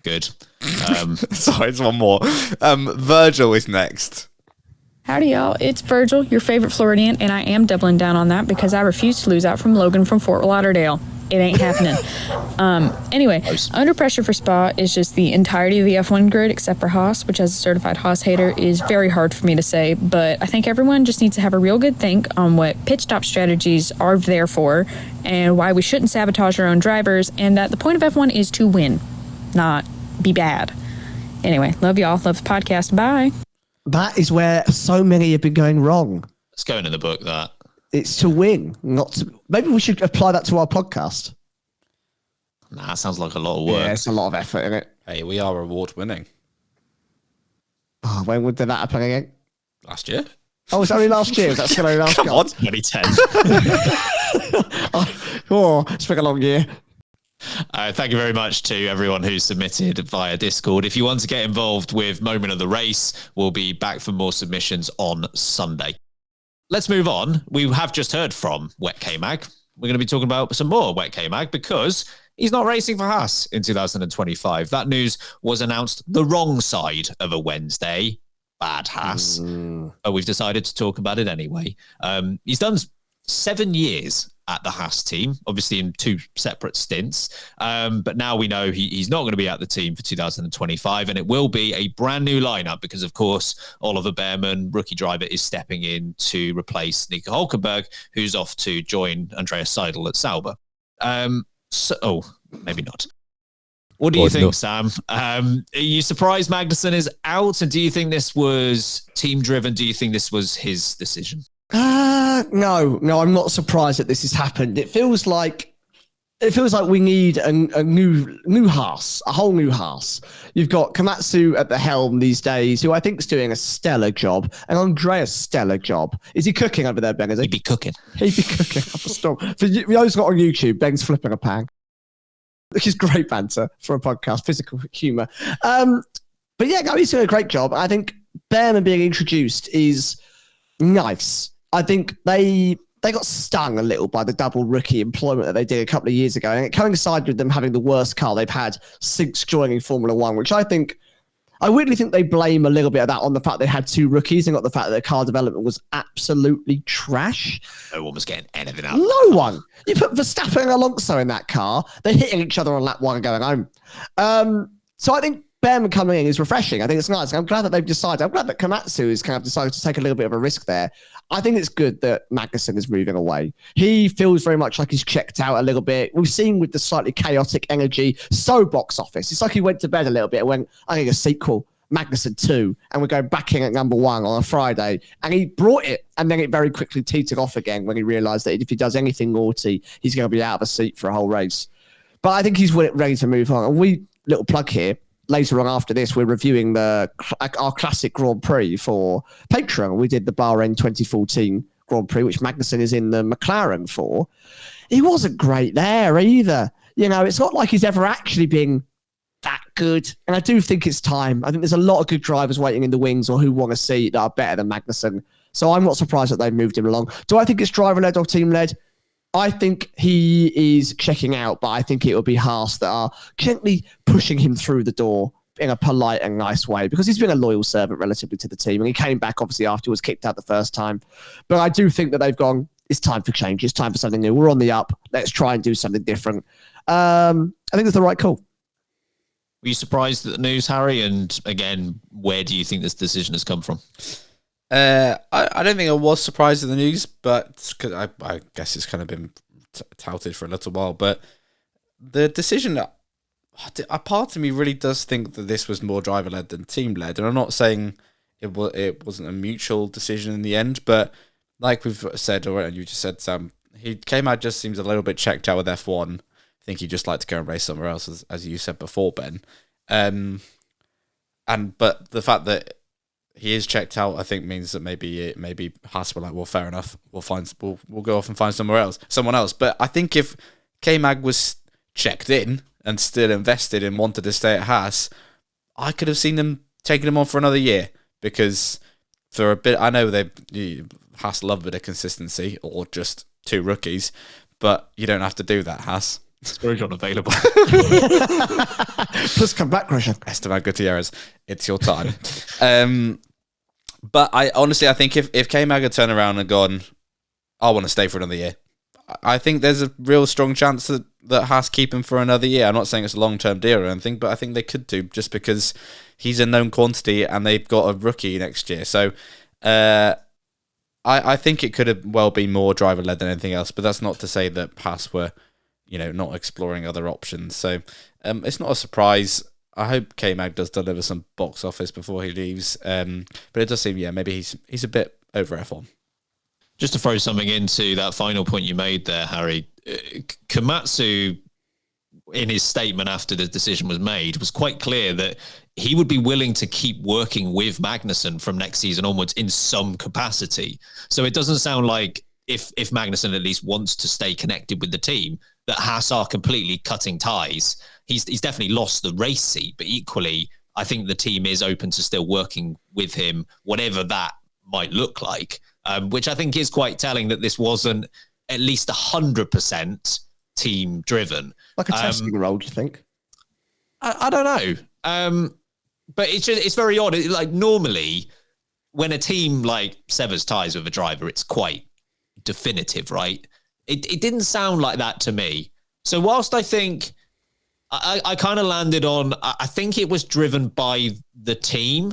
Good. Sorry, it's one more. Virgil is next. Howdy, y'all. It's Virgil, your favorite Floridian, and I am doubling down on that because I refuse to lose out from Logan from Fort Lauderdale. It ain't happening. Anyway, under pressure for Spa is just the entirety of the F1 grid except for Haas, which as a certified Haas hater is very hard for me to say, but I think everyone just needs to have a real good think on what pit stop strategies are there for and why we shouldn't sabotage our own drivers, and that the point of F1 is to win, not be bad. Anyway, love y'all. Love the podcast. Bye. That is where so many have been going wrong. It's going in the book, that. It's to win, not to... Maybe we should apply that to our podcast. Nah, that sounds like a lot of work. Yeah, it's a lot of effort in it. Hey, we are award winning. Oh, when did that happen again? Last year. Oh, it's only last year. That's only last year. Come on. 2010. Oh, it's been a long year. Thank you very much to everyone who submitted via Discord. If you want to get involved with Moment of the Race, we'll be back for more submissions on Sunday. Let's move on. We have just heard from Wet KMag. We're going to be talking about some more Wet KMag because he's not racing for Haas in 2025. That news was announced the wrong side of a Wednesday. Bad Haas. But we've decided to talk about it anyway. He's done 7 years at the Haas team, obviously in 2 separate stints. But now we know he's not going to be at the team for 2025, and it will be a brand new lineup because, of course, Oliver Behrman, rookie driver, is stepping in to replace Nico Hülkenberg, who's off to join Andreas Seidel at Sauber. Maybe not. What do you think, Sam? Are you surprised Magnussen is out? And do you think this was team-driven? Do you think this was his decision? No, I'm not surprised that this has happened. It feels like we need a new Haas, a whole new Haas. You've got Komatsu at the helm these days, who I think is doing a stellar job, and Andreas stellar job. Is he cooking over there, Ben? He'd be cooking. He'd be cooking up a storm. For those got on YouTube, Ben's flipping a pan. Which is great banter for a podcast, physical humour. But yeah, he's doing a great job. I think Behrman being introduced is nice. I think they got stung a little by the double rookie employment that they did a couple of years ago, and it coincided with them having the worst car they've had since joining Formula One, which I weirdly think they blame a little bit of that on the fact they had 2 rookies and got the fact that the car development was absolutely trash. No one was getting anything out. No one. You put Verstappen and Alonso in that car, they're hitting each other on lap 1 and going home. So I think Behrman coming in is refreshing. I think it's nice. I'm glad that they've decided. I'm glad that Komatsu has kind of decided to take a little bit of a risk there. I think it's good that Magnussen is moving away. He feels very much like he's checked out a little bit. We've seen with the slightly chaotic energy, so box office. It's like he went to bed a little bit and went, I think a sequel, Magnussen 2, and we're going back in at number 1 on a Friday. And he brought it, and then it very quickly teetered off again when he realised that if he does anything naughty, he's going to be out of a seat for a whole race. But I think he's ready to move on. And little plug here, later on after this, we're reviewing our classic Grand Prix for Patreon. We did the Bahrain 2014 Grand Prix, which Magnussen is in the McLaren for. He wasn't great there either. It's not like he's ever actually been that good. And I do think it's time. I think there's a lot of good drivers waiting in the wings or who want to see that are better than Magnussen. So I'm not surprised that they've moved him along. Do I think it's driver-led or team-led? I think he is checking out, but I think it will be Haas that are gently pushing him through the door in a polite and nice way because he's been a loyal servant relatively to the team. And he came back, obviously, after he was kicked out the first time. But I do think that they've gone, it's time for change. It's time for something new. We're on the up. Let's try and do something different. I think it's the right call. Were you surprised at the news, Harry? And again, where do you think this decision has come from? I don't think I was surprised at the news, but cause I guess it's kind of been touted for a little while. But the decision, a part of me really does think that this was more driver-led than team-led. And I'm not saying it wasn't a mutual decision in the end, but like we've said already, and you just said, Sam, KMag just seems a little bit checked out with F1. I think he'd just like to go and race somewhere else, as you said before, Ben. But the fact that he is checked out, I think, means that maybe Haas were like, well, fair enough. We'll go off and find someone else. But I think if KMag was checked in and still invested and wanted to stay at Haas, I could have seen them taking him on for another year because for a bit, I know Haas love a bit of consistency or just 2 rookies, but you don't have to do that, Haas. Storage unavailable. Please come back, Christian. Esteban Gutierrez, it's your time. But I think if KMag had turned around and gone, I want to stay for another year, I think there's a real strong chance that Haas keep him for another year. I'm not saying it's a long-term deal or anything, but I think they could do just because he's a known quantity and they've got a rookie next year. So I think it could have well been more driver-led than anything else, but that's not to say that Haas were not exploring other options. So it's not a surprise. I hope KMag does deliver some box office before he leaves. But it does seem, maybe he's a bit over F1. Just to throw something into that final point you made there, Harry, Komatsu, in his statement after the decision was made, was quite clear that he would be willing to keep working with Magnussen from next season onwards in some capacity. So it doesn't sound like if Magnussen at least wants to stay connected with the team, that Haas are completely cutting ties. He's definitely lost the race seat, but equally, I think the team is open to still working with him, whatever that might look like, which I think is quite telling that this wasn't at least 100% team driven. Like a testing role, do you think? I don't know. But it's very odd. Like normally when a team like severs ties with a driver, it's quite definitive, right? It didn't sound like that to me. So whilst I think I kind of landed on, I think it was driven by the team,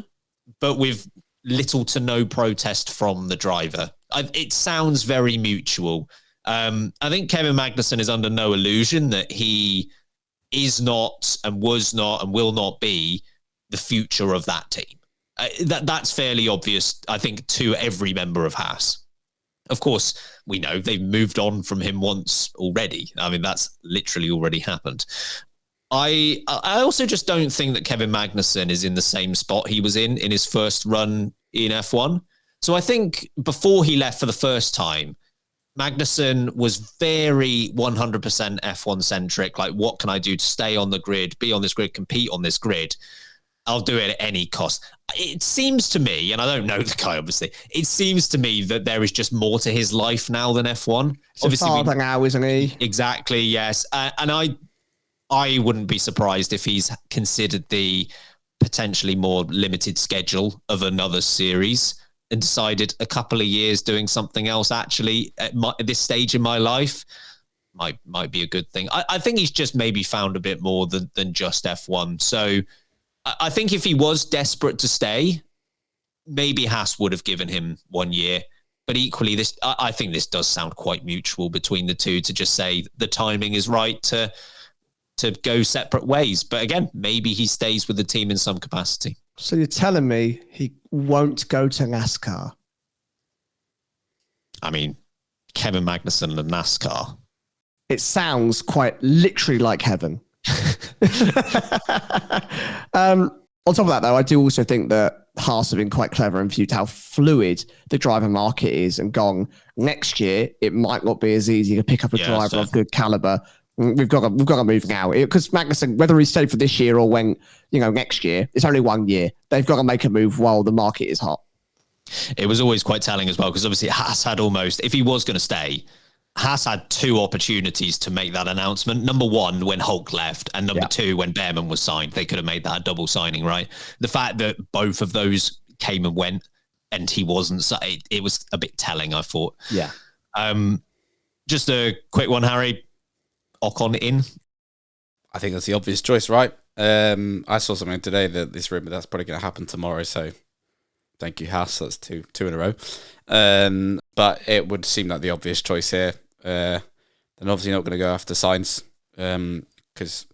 but with little to no protest from the driver. It sounds very mutual. I think Kevin Magnussen is under no illusion that he is not and was not and will not be the future of that team. That's fairly obvious, I think, to every member of Haas. Of course, we know they've moved on from him once already. I mean, that's literally already happened. I also just don't think that Kevin Magnussen is in the same spot he was in his first run in F1. So I think before he left for the first time, Magnussen was very 100% F1 centric. Like, what can I do to stay on the grid, be on this grid, compete on this grid? I'll do it at any cost. It seems to me, and I don't know the guy, obviously, it seems to me that there is just more to his life now than F1. Obviously, father now, isn't he? Exactly, yes. And I wouldn't be surprised if he's considered the potentially more limited schedule of another series and decided a couple of years doing something else actually at this stage in my life might be a good thing. I think he's just maybe found a bit more than just F1. So I think if he was desperate to stay, maybe Haas would have given him 1 year. But equally, I think this does sound quite mutual between the two to just say the timing is right to go separate ways. But again, maybe he stays with the team in some capacity. So you're telling me he won't go to NASCAR? I mean, Kevin Magnussen and NASCAR. It sounds quite literally like heaven. On top of that, though, I do also think that Haas have been quite clever and viewed how fluid the driver market is and gone, next year, it might not be as easy to pick up a driver of good caliber. We've got to move now, because Magnussen, whether he stayed for this year or when, next year, it's only 1 year. They've got to make a move while the market is hot. It was always quite telling as well, because obviously Haas had almost, if he was going to stay, Haas had two opportunities to make that announcement. Number one, when Hulk left, and number two, when Behrman was signed. They could have made that a double signing, right? The fact that both of those came and went and he wasn't, it was a bit telling, I thought. Yeah. Just a quick one, Harry. Ocon in? I think that's the obvious choice, right? I saw something today that this rumor that's probably going to happen tomorrow. So thank you, Haas. That's two in a row. But it would seem like the obvious choice here. They're obviously not going to go after Sainz because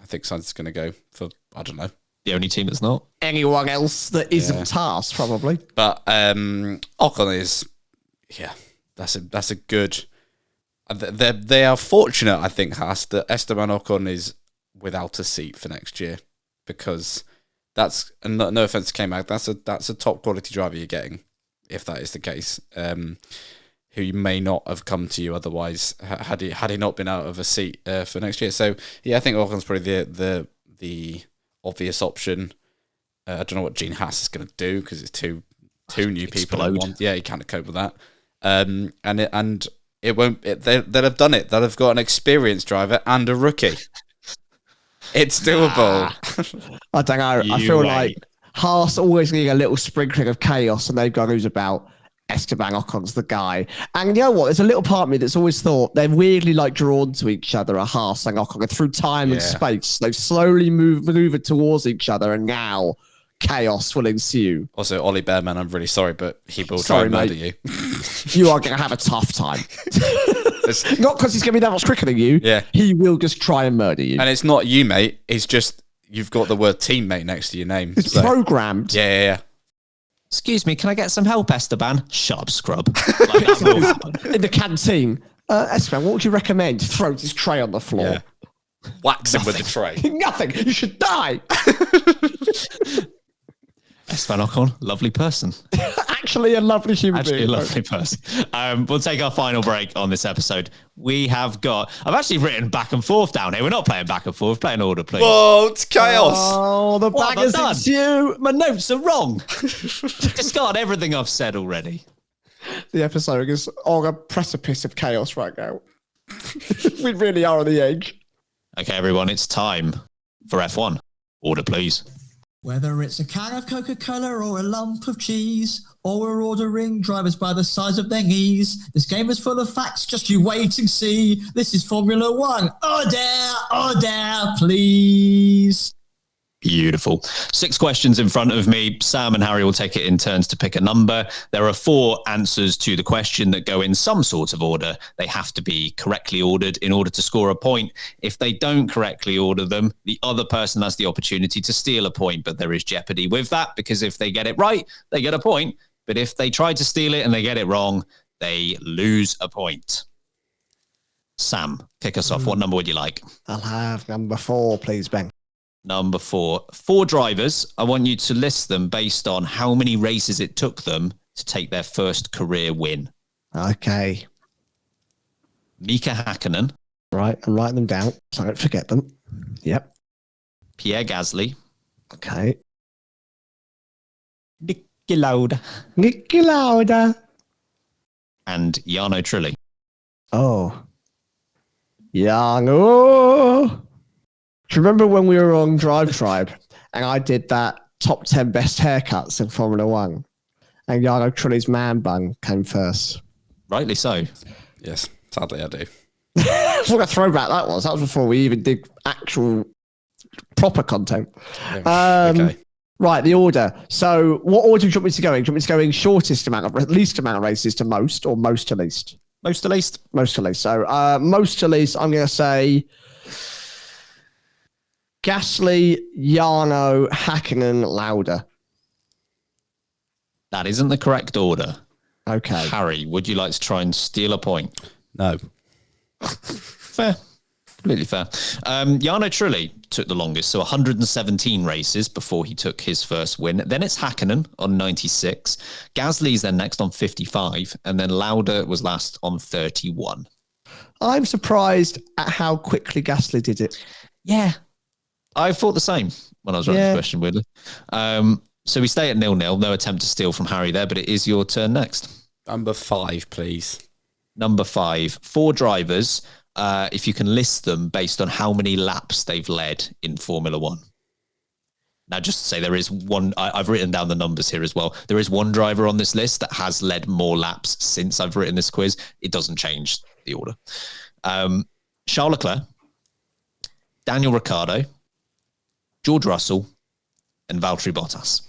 I think Sainz is going to go for, I don't know, the only team that's not. Anyone else that isn't Haas, probably. But Ocon is, that's a good. They are fortunate, I think, Haas, that Esteban Ocon is without a seat for next year, because that's, and no offense to KMag, that's a top quality driver you're getting, if that is the case, who may not have come to you otherwise had he not been out of a seat for next year. So yeah, I think Ocon's probably the obvious option. I don't know what Gene Haas is going to do, because it's two new people in one. Yeah, he can't cope with that. And it won't. They'll have done it. They'll have got an experienced driver and a rookie. It's doable. I don't know. I feel like Haas always need a little sprinkling of chaos, and they've got who's about Esteban Ocon's the guy. And you know what? There's a little part of me that's always thought they're weirdly like drawn to each other, a Haas and Ocon, through time and space. They've slowly maneuvered towards each other, and now chaos will ensue. Also, Ollie Behrman, I'm really sorry, but he will try and murder you. You are going to have a tough time. Not because he's going to be that much quicker than you. Yeah. He will just try and murder you. And it's not you, mate. It's just you've got the word teammate next to your name. It's programmed. Yeah. Excuse me, can I get some help, Esteban? Shut up, scrub. Like, that will happen. In the canteen. Esteban, what would you recommend? Throws his tray on the floor. Yeah. Whacks him with the tray. Nothing. You should die. Esteban Ocon, lovely person. Actually, a lovely human being. Actually, a lovely person. We'll take our final break on this episode. We have got... I've actually written back and forth down here. We're not playing back and forth. We're playing order, please. Whoa, it's chaos. Oh, the baggers ensue. My notes are wrong. Discard everything I've said already. The episode is on a precipice of chaos right now. We really are on the edge. Okay, everyone, it's time for F1. Order, please. Whether it's a can of Coca-Cola or a lump of cheese, or we're ordering drivers by the size of their knees, this game is full of facts, just you wait and see. This is Formula One. Order, please. Beautiful. 6 questions in front of me. Sam and Harry will take it in turns to pick a number. There are 4 answers to the question that go in some sort of order. They have to be correctly ordered in order to score a point. If they don't correctly order them, the other person has the opportunity to steal a point, but there is jeopardy with that because if they get it right, they get a point. But if they try to steal it and they get it wrong, they lose a point. Sam, kick us off. What number would you like? I'll have number 4, please, Ben. Number 4. 4 drivers. I want you to list them based on how many races it took them to take their first career win. Okay. Mika Hakkinen. Right, I'm writing them down so I don't forget them. Yep. Pierre Gasly. Okay. Niki Lauda. Niki Lauda. And Jarno Trulli. Oh. Jarno. Do you remember when we were on Drive Tribe and I did that top 10 best haircuts in Formula One and Jarno Trulli's man bun came first? Rightly so. Yes, sadly I do. What a throwback that was. That was before we even did actual proper content. Yeah. Okay. Right, the order. So what order do you want me to go in? Do you want me to go in least amount of races to most or most to least? Most to least. Most to least. So most to least, I'm going to say... Gasly, Jarno, Hakkinen, Lauda. That isn't the correct order. Okay. Harry, would you like to try and steal a point? No. Fair. Completely fair. Jarno Trulli took the longest, so 117 races before he took his first win. Then it's Hakkinen on 96. Gasly's then next on 55. And then Lauda was last on 31. I'm surprised at how quickly Gasly did it. Yeah. I thought the same when I was writing the question, weirdly. So we stay at 0-0. No attempt to steal from Harry there, but it is your turn next. Number 5, please. Number 5. 4 drivers, if you can list them based on how many laps they've led in Formula One. Now, just to say, there is one... I've written down the numbers here as well. There is one driver on this list that has led more laps since I've written this quiz. It doesn't change the order. Charles Leclerc, Daniel Ricciardo, George Russell, and Valtteri Bottas.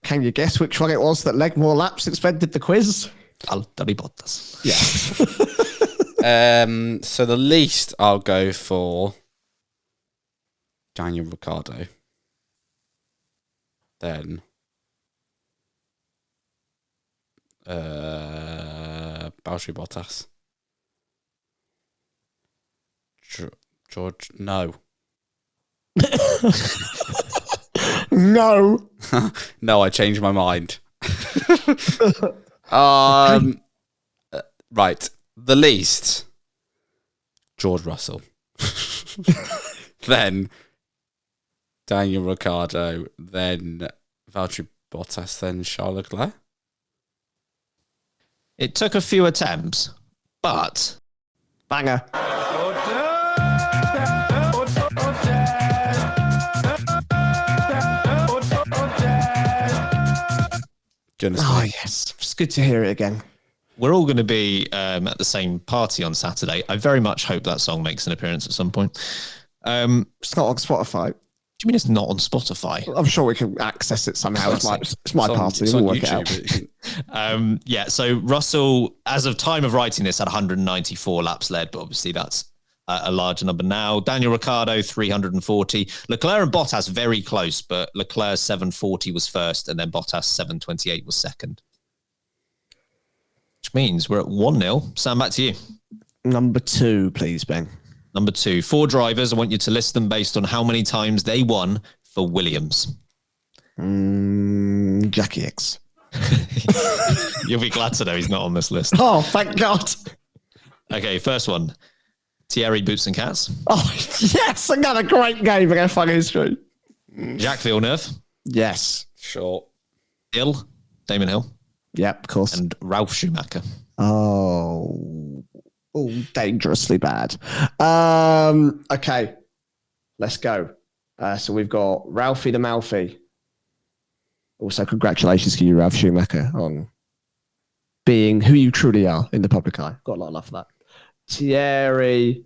Can you guess which one it was that led more laps since Ben did the quiz? Valtteri Bottas. Yeah. So the least I'll go for Daniel Ricciardo. Then Valtteri Bottas. George, no. No. No, I changed my mind. Right. The least, George Russell. Then Daniel Ricciardo. Then Valtteri Bottas. Then Charles Leclerc. It took a few attempts, but... Banger. Oh, yes. It's good to hear it again. We're all going to be at the same party on Saturday. I very much hope that song makes an appearance at some point. It's not on Spotify. Do you mean it's not on Spotify? I'm sure we can access it somehow. It's my party. We'll work it out. Yeah, so Russell, as of time of writing this, had 194 laps led, but obviously that's a larger number now. Daniel Ricciardo, 340. Leclerc and Bottas very close, but Leclerc's 740 was first, and then Bottas' 728 was second. Which means we're at 1-0. Sam, back to you. Number 2, please, Ben. Number 2. 4 drivers. I want you to list them based on how many times they won for Williams. Jackie X. You'll be glad to know he's not on this list. Oh, thank God. Okay, first one. Thierry Boots and Cats. Oh, yes, another great game in F1 history. Jacques Villeneuve. Yes. Sure. Damon Hill. Yep, of course. And Ralph Schumacher. Oh, dangerously bad. Okay, let's go. So we've got Ralphie the Mouthy. Also, congratulations to you, Ralph Schumacher, on being who you truly are in the public eye. Got a lot of love for that. Thierry,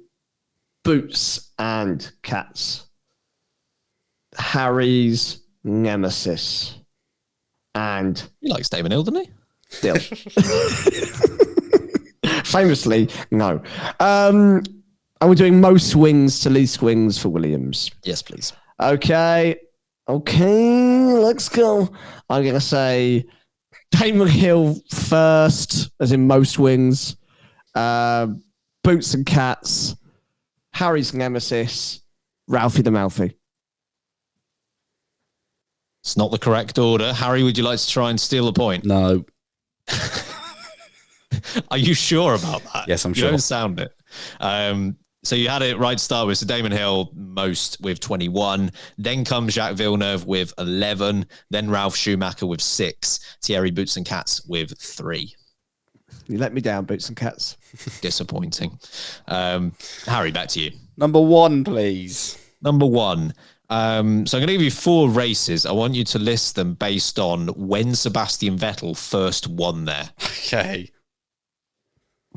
Boots and Cats. Harry's nemesis. And he likes Damon Hill, doesn't he? Still. Famously, no. And we're doing most wins to least wins for Williams. Yes, please. Okay, let's go. I'm going to say Damon Hill first, as in most wins. Boots and Cats. Harry's nemesis. Ralphie the Mouthy. It's not the correct order. Harry, would you like to try and steal a point? No. Are you sure about that? Yes, I'm you sure. You don't sound it. So you had it right to start with. So Damon Hill, most with 21. Then comes Jacques Villeneuve with 11. Then Ralph Schumacher with 6. Thierry Boots and Cats with 3. You let me down, Boots and Cats. Disappointing. Harry, back to you. Number 1, please. Number 1. So I'm going to give you 4 races. I want you to list them based on when Sebastian Vettel first won there. Okay.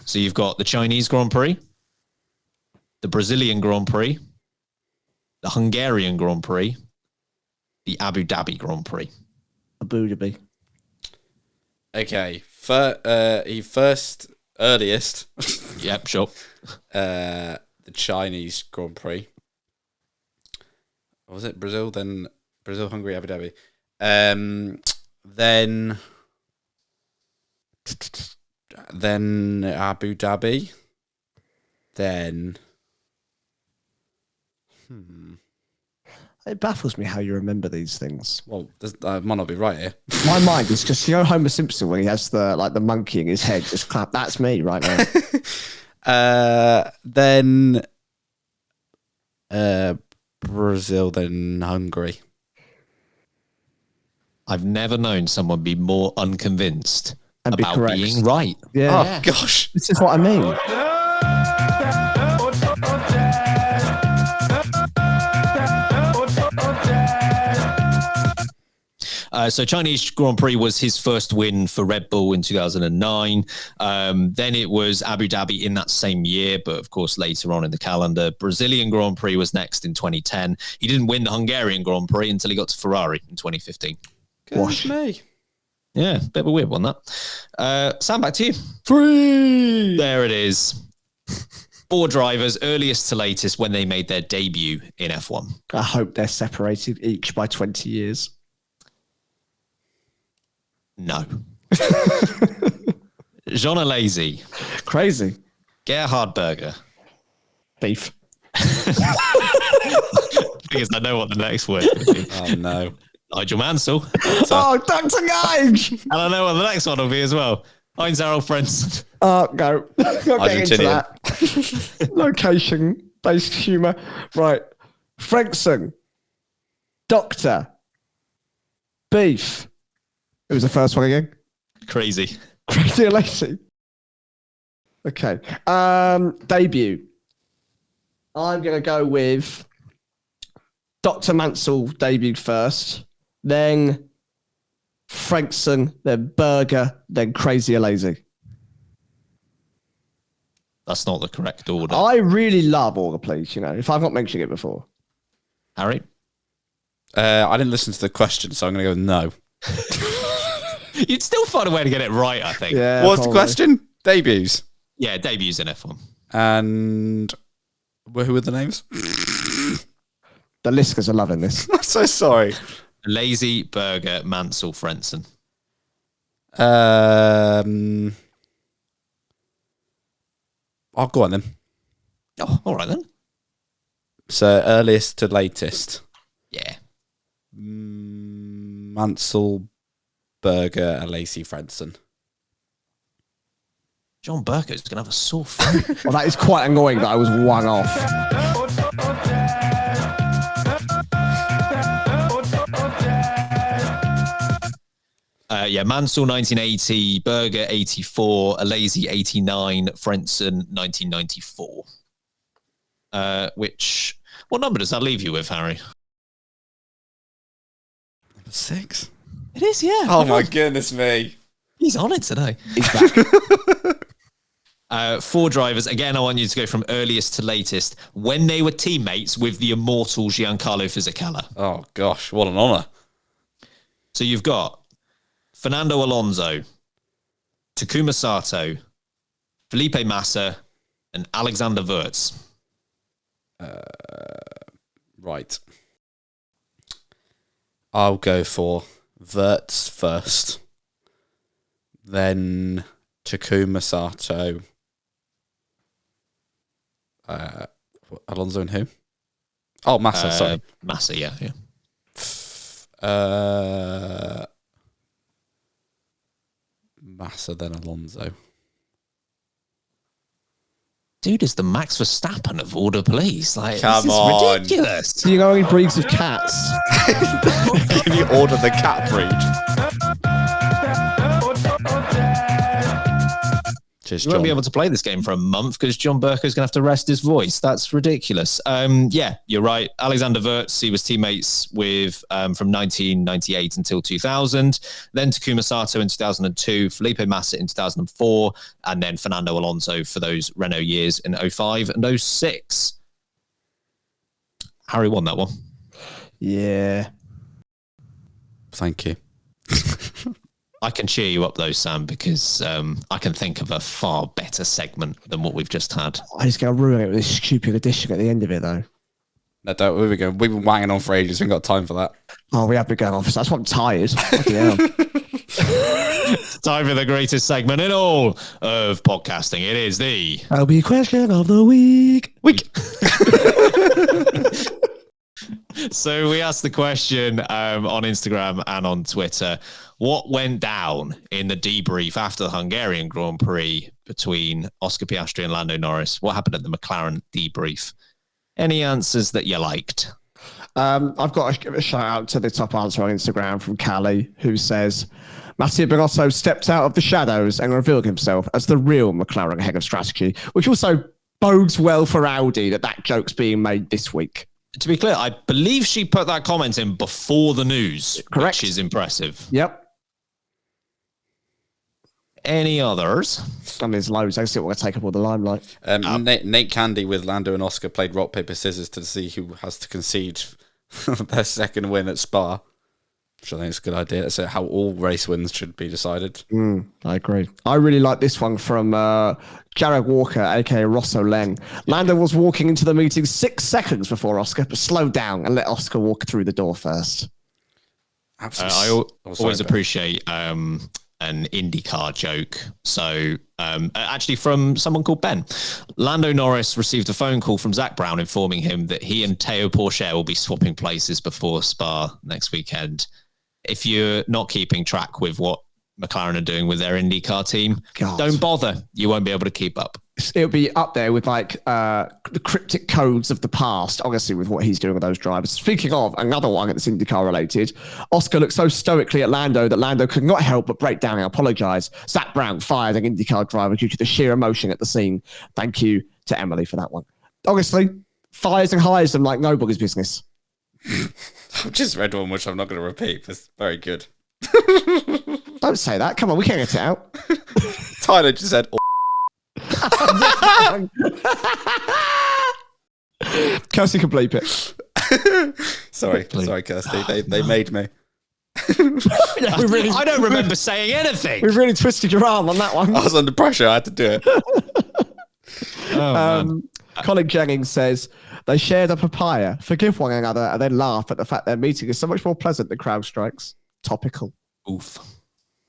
So you've got the Chinese Grand Prix, the Brazilian Grand Prix, the Hungarian Grand Prix, the Abu Dhabi Grand Prix. Abu Dhabi. Okay. Earliest. Yep, sure. The Chinese Grand Prix. What was it? Brazil, then Brazil, Hungary, Abu Dhabi. Then Abu Dhabi. Then It baffles me how you remember these things. Well, I might not be right here. My mind is just, you know, Homer Simpson when he has the monkey in his head, just clap. That's me right now. Then Brazil, then Hungary. I've never known someone be more unconvinced and about be being right. Yeah. Oh, gosh. This is what I mean. So Chinese Grand Prix was his first win for Red Bull in 2009. Then it was Abu Dhabi in that same year, but of course later on in the calendar. Brazilian Grand Prix was next in 2010. He didn't win the Hungarian Grand Prix until he got to Ferrari in 2015. Gosh me. Yeah, bit of a weird one, that. Sam, back to you. 3. There it is. 4 drivers, earliest to latest, when they made their debut in F1. I hope they're separated each by 20 years. No. Jean Alesi. Crazy. Gerhard Berger. Beef. Because I know what the next word is. Oh, no. Nigel Mansell. Oh, Dr. Gage! And I know what the next one will be as well. Heinz Harald Frentzen. Oh, go. Not getting into Argentinian. that. Location-based humour. Right. Frentzen. Doctor. Beef. It was the first one again. Crazy. Crazy Alesi. Okay. Debut. I'm going to go with Dr. Mansell debuted first, then Frentzen, then Berger, then Crazy Alesi. That's not the correct order. I really love All the Please, you know, if I've not mentioned it before. Harry? I didn't listen to the question, so I'm going to go with no. You'd still find a way to get it right, I think. Yeah. What's the question? Debuts. Yeah, debuts in F1. And who were the names? The listeners are loving this. I'm so sorry. Lazy, Berger, Mansell, Frentzen. I'll go on then. Oh, all right then. So earliest to latest. Yeah. Mansell, Berger, and Lacey Fredson. John Burko's going to have a sore throat. Well, that is quite annoying that I was one off. Mansell 1980, Berger 84, Alesi 89, Frentzen 1994. What number does that leave you with, Harry? Number 6. It is, yeah. Oh my goodness me. He's on it today. He's back. 4 drivers. Again, I want you to go from earliest to latest. When they were teammates with the immortal Giancarlo Fisichella. Oh gosh, what an honour. So you've got Fernando Alonso, Takuma Sato, Felipe Massa, and Alexander Wurz. Right. I'll go for Wurz first. Then Takuma Sato. Alonso and who? Oh, Massa, sorry. Massa, yeah. Massa, then Alonso. Dude is the Max Verstappen of order, please. Like, Come this is on. ridiculous. Do you know any breeds of cats? Can you order the cat breed? Cheers, You won't be John. able to play this game for a month because John Burko's going to have to rest his voice. That's ridiculous. Yeah, you're right. Alexander Wurz, he was teammates with from 1998 until 2000. Then Takuma Sato in 2002, Felipe Massa in 2004, and then Fernando Alonso for those Renault years in 05 and 06. Harry won that one. Yeah. Thank you. I can cheer you up though, Sam, because I can think of a far better segment than what we've just had. I just going to ruin it with this stupid addition at the end of it, though. No, don't. Here we go. We've been wanging on for ages. We ain't got time for that. Oh, we have been going on for that's why I'm tired. Fucking hell. Time for the greatest segment in all of podcasting. It is the LB question of the week. So we asked the question on Instagram and on Twitter. What went down in the debrief after the Hungarian Grand Prix between Oscar Piastri and Lando Norris? What happened at the McLaren debrief? Any answers that you liked? I've got to give a shout out to the top answer on Instagram from Callie, who says, Mattia Binotto stepped out of the shadows and revealed himself as the real McLaren head of strategy, which also bodes well for Audi that joke's being made this week. To be clear, I believe she put that comment in before the news, Correct. which is impressive. Yep. Any others? I mean, there's loads. I still want to take up all the limelight. Nate Candy with Lando and Oscar played rock, paper, scissors to see who has to concede their second win at Spa, which I think is a good idea. That's how all race wins should be decided. I agree. I really like this one from Jared Walker, aka Rosso Leng. Lando was walking into the meeting 6 seconds before Oscar, but slowed down and let Oscar walk through the door first. I always appreciate an IndyCar joke. So actually from someone called Ben. Lando Norris received a phone call from Zach Brown informing him that he and Teo Pourchaire will be swapping places before Spa next weekend. If you're not keeping track with what McLaren are doing with their IndyCar team, don't bother. You won't be able to keep up. It'll be up there with like the cryptic codes of the past, obviously, with what he's doing with those drivers. Speaking of another one that's IndyCar related, Oscar looked so stoically at Lando that Lando could not help but break down and apologise. Zach Brown fired an IndyCar driver due to the sheer emotion at the scene. Thank you to Emily for that one. Obviously, fires and hires them like nobody's business. I've just read one which I'm not going to repeat, but it's very good. Don't say that. Come on, we can't get it out. Tyler just said, Kirsty can bleep it. Sorry, Kirsty. They made me. Yeah, I don't remember saying anything. We've really twisted your arm on that one. I was under pressure. I had to do it. Colin Jennings says, they shared a papaya, forgive one another, and then laugh at the fact their meeting is so much more pleasant than crowd strikes. Topical. Oof.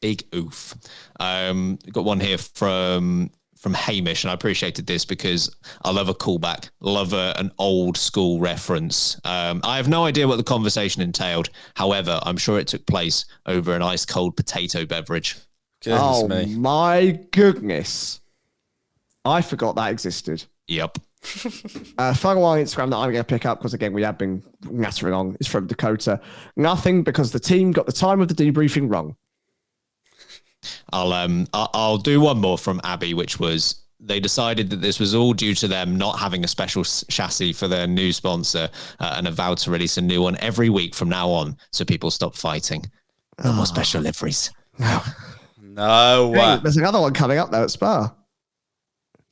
Big oof. Got one here from from Hamish, and I appreciated this because I love a callback, love an old school reference. I have no idea what the conversation entailed. However, I'm sure it took place over an ice cold potato beverage. My goodness. I forgot that existed. Yep. Photo on Instagram that I'm going to pick up, because again, we have been nattering on, is from Dakota. Nothing, because the team got the time of the debriefing wrong. I'll do one more from Abby, which was they decided that this was all due to them not having a special chassis for their new sponsor and have vowed to release a new one every week from now on, so people stop fighting. No more special liveries. No. Hey, there's another one coming up though at Spa.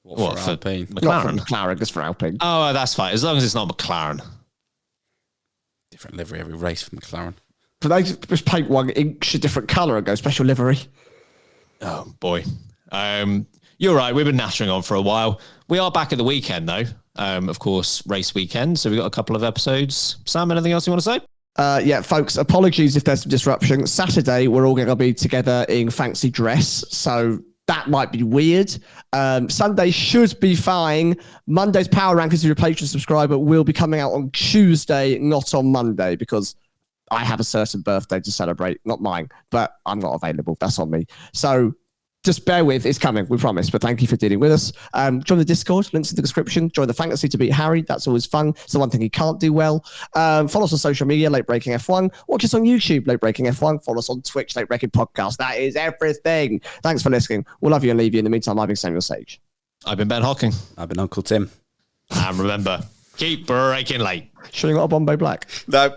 What for Alpine? Not McLaren? for McLaren, just for Alpine. Oh, that's fine. As long as it's not McLaren. Different livery every race for McLaren. But they just paint 1 inch a different colour and go special livery. Oh, boy. You're right. We've been nattering on for a while. We are back at the weekend, though. Of course, race weekend. So we've got a couple of episodes. Sam, anything else you want to say? Yeah, folks, apologies if there's some disruption. Saturday, we're all going to be together in fancy dress. So that might be weird. Sunday should be fine. Monday's Power Rankings, if you're a Patreon subscriber, will be coming out on Tuesday, not on Monday, because I have a certain birthday to celebrate, not mine, but I'm not available. That's on me. So just bear with, it's coming, we promise. But thank you for dealing with us. Join the Discord, links in the description. Join the fantasy to beat Harry. That's always fun. It's the one thing he can't do well. Follow us on social media, Late Breaking F1. Watch us on YouTube, Late Breaking F1. Follow us on Twitch, Late Breaking Podcast. That is everything. Thanks for listening. We'll love you and leave you. In the meantime, I've been Samuel Sage. I've been Ben Hocking. I've been Uncle Tim. And remember, keep breaking late. Showing got a Bombay Black. No.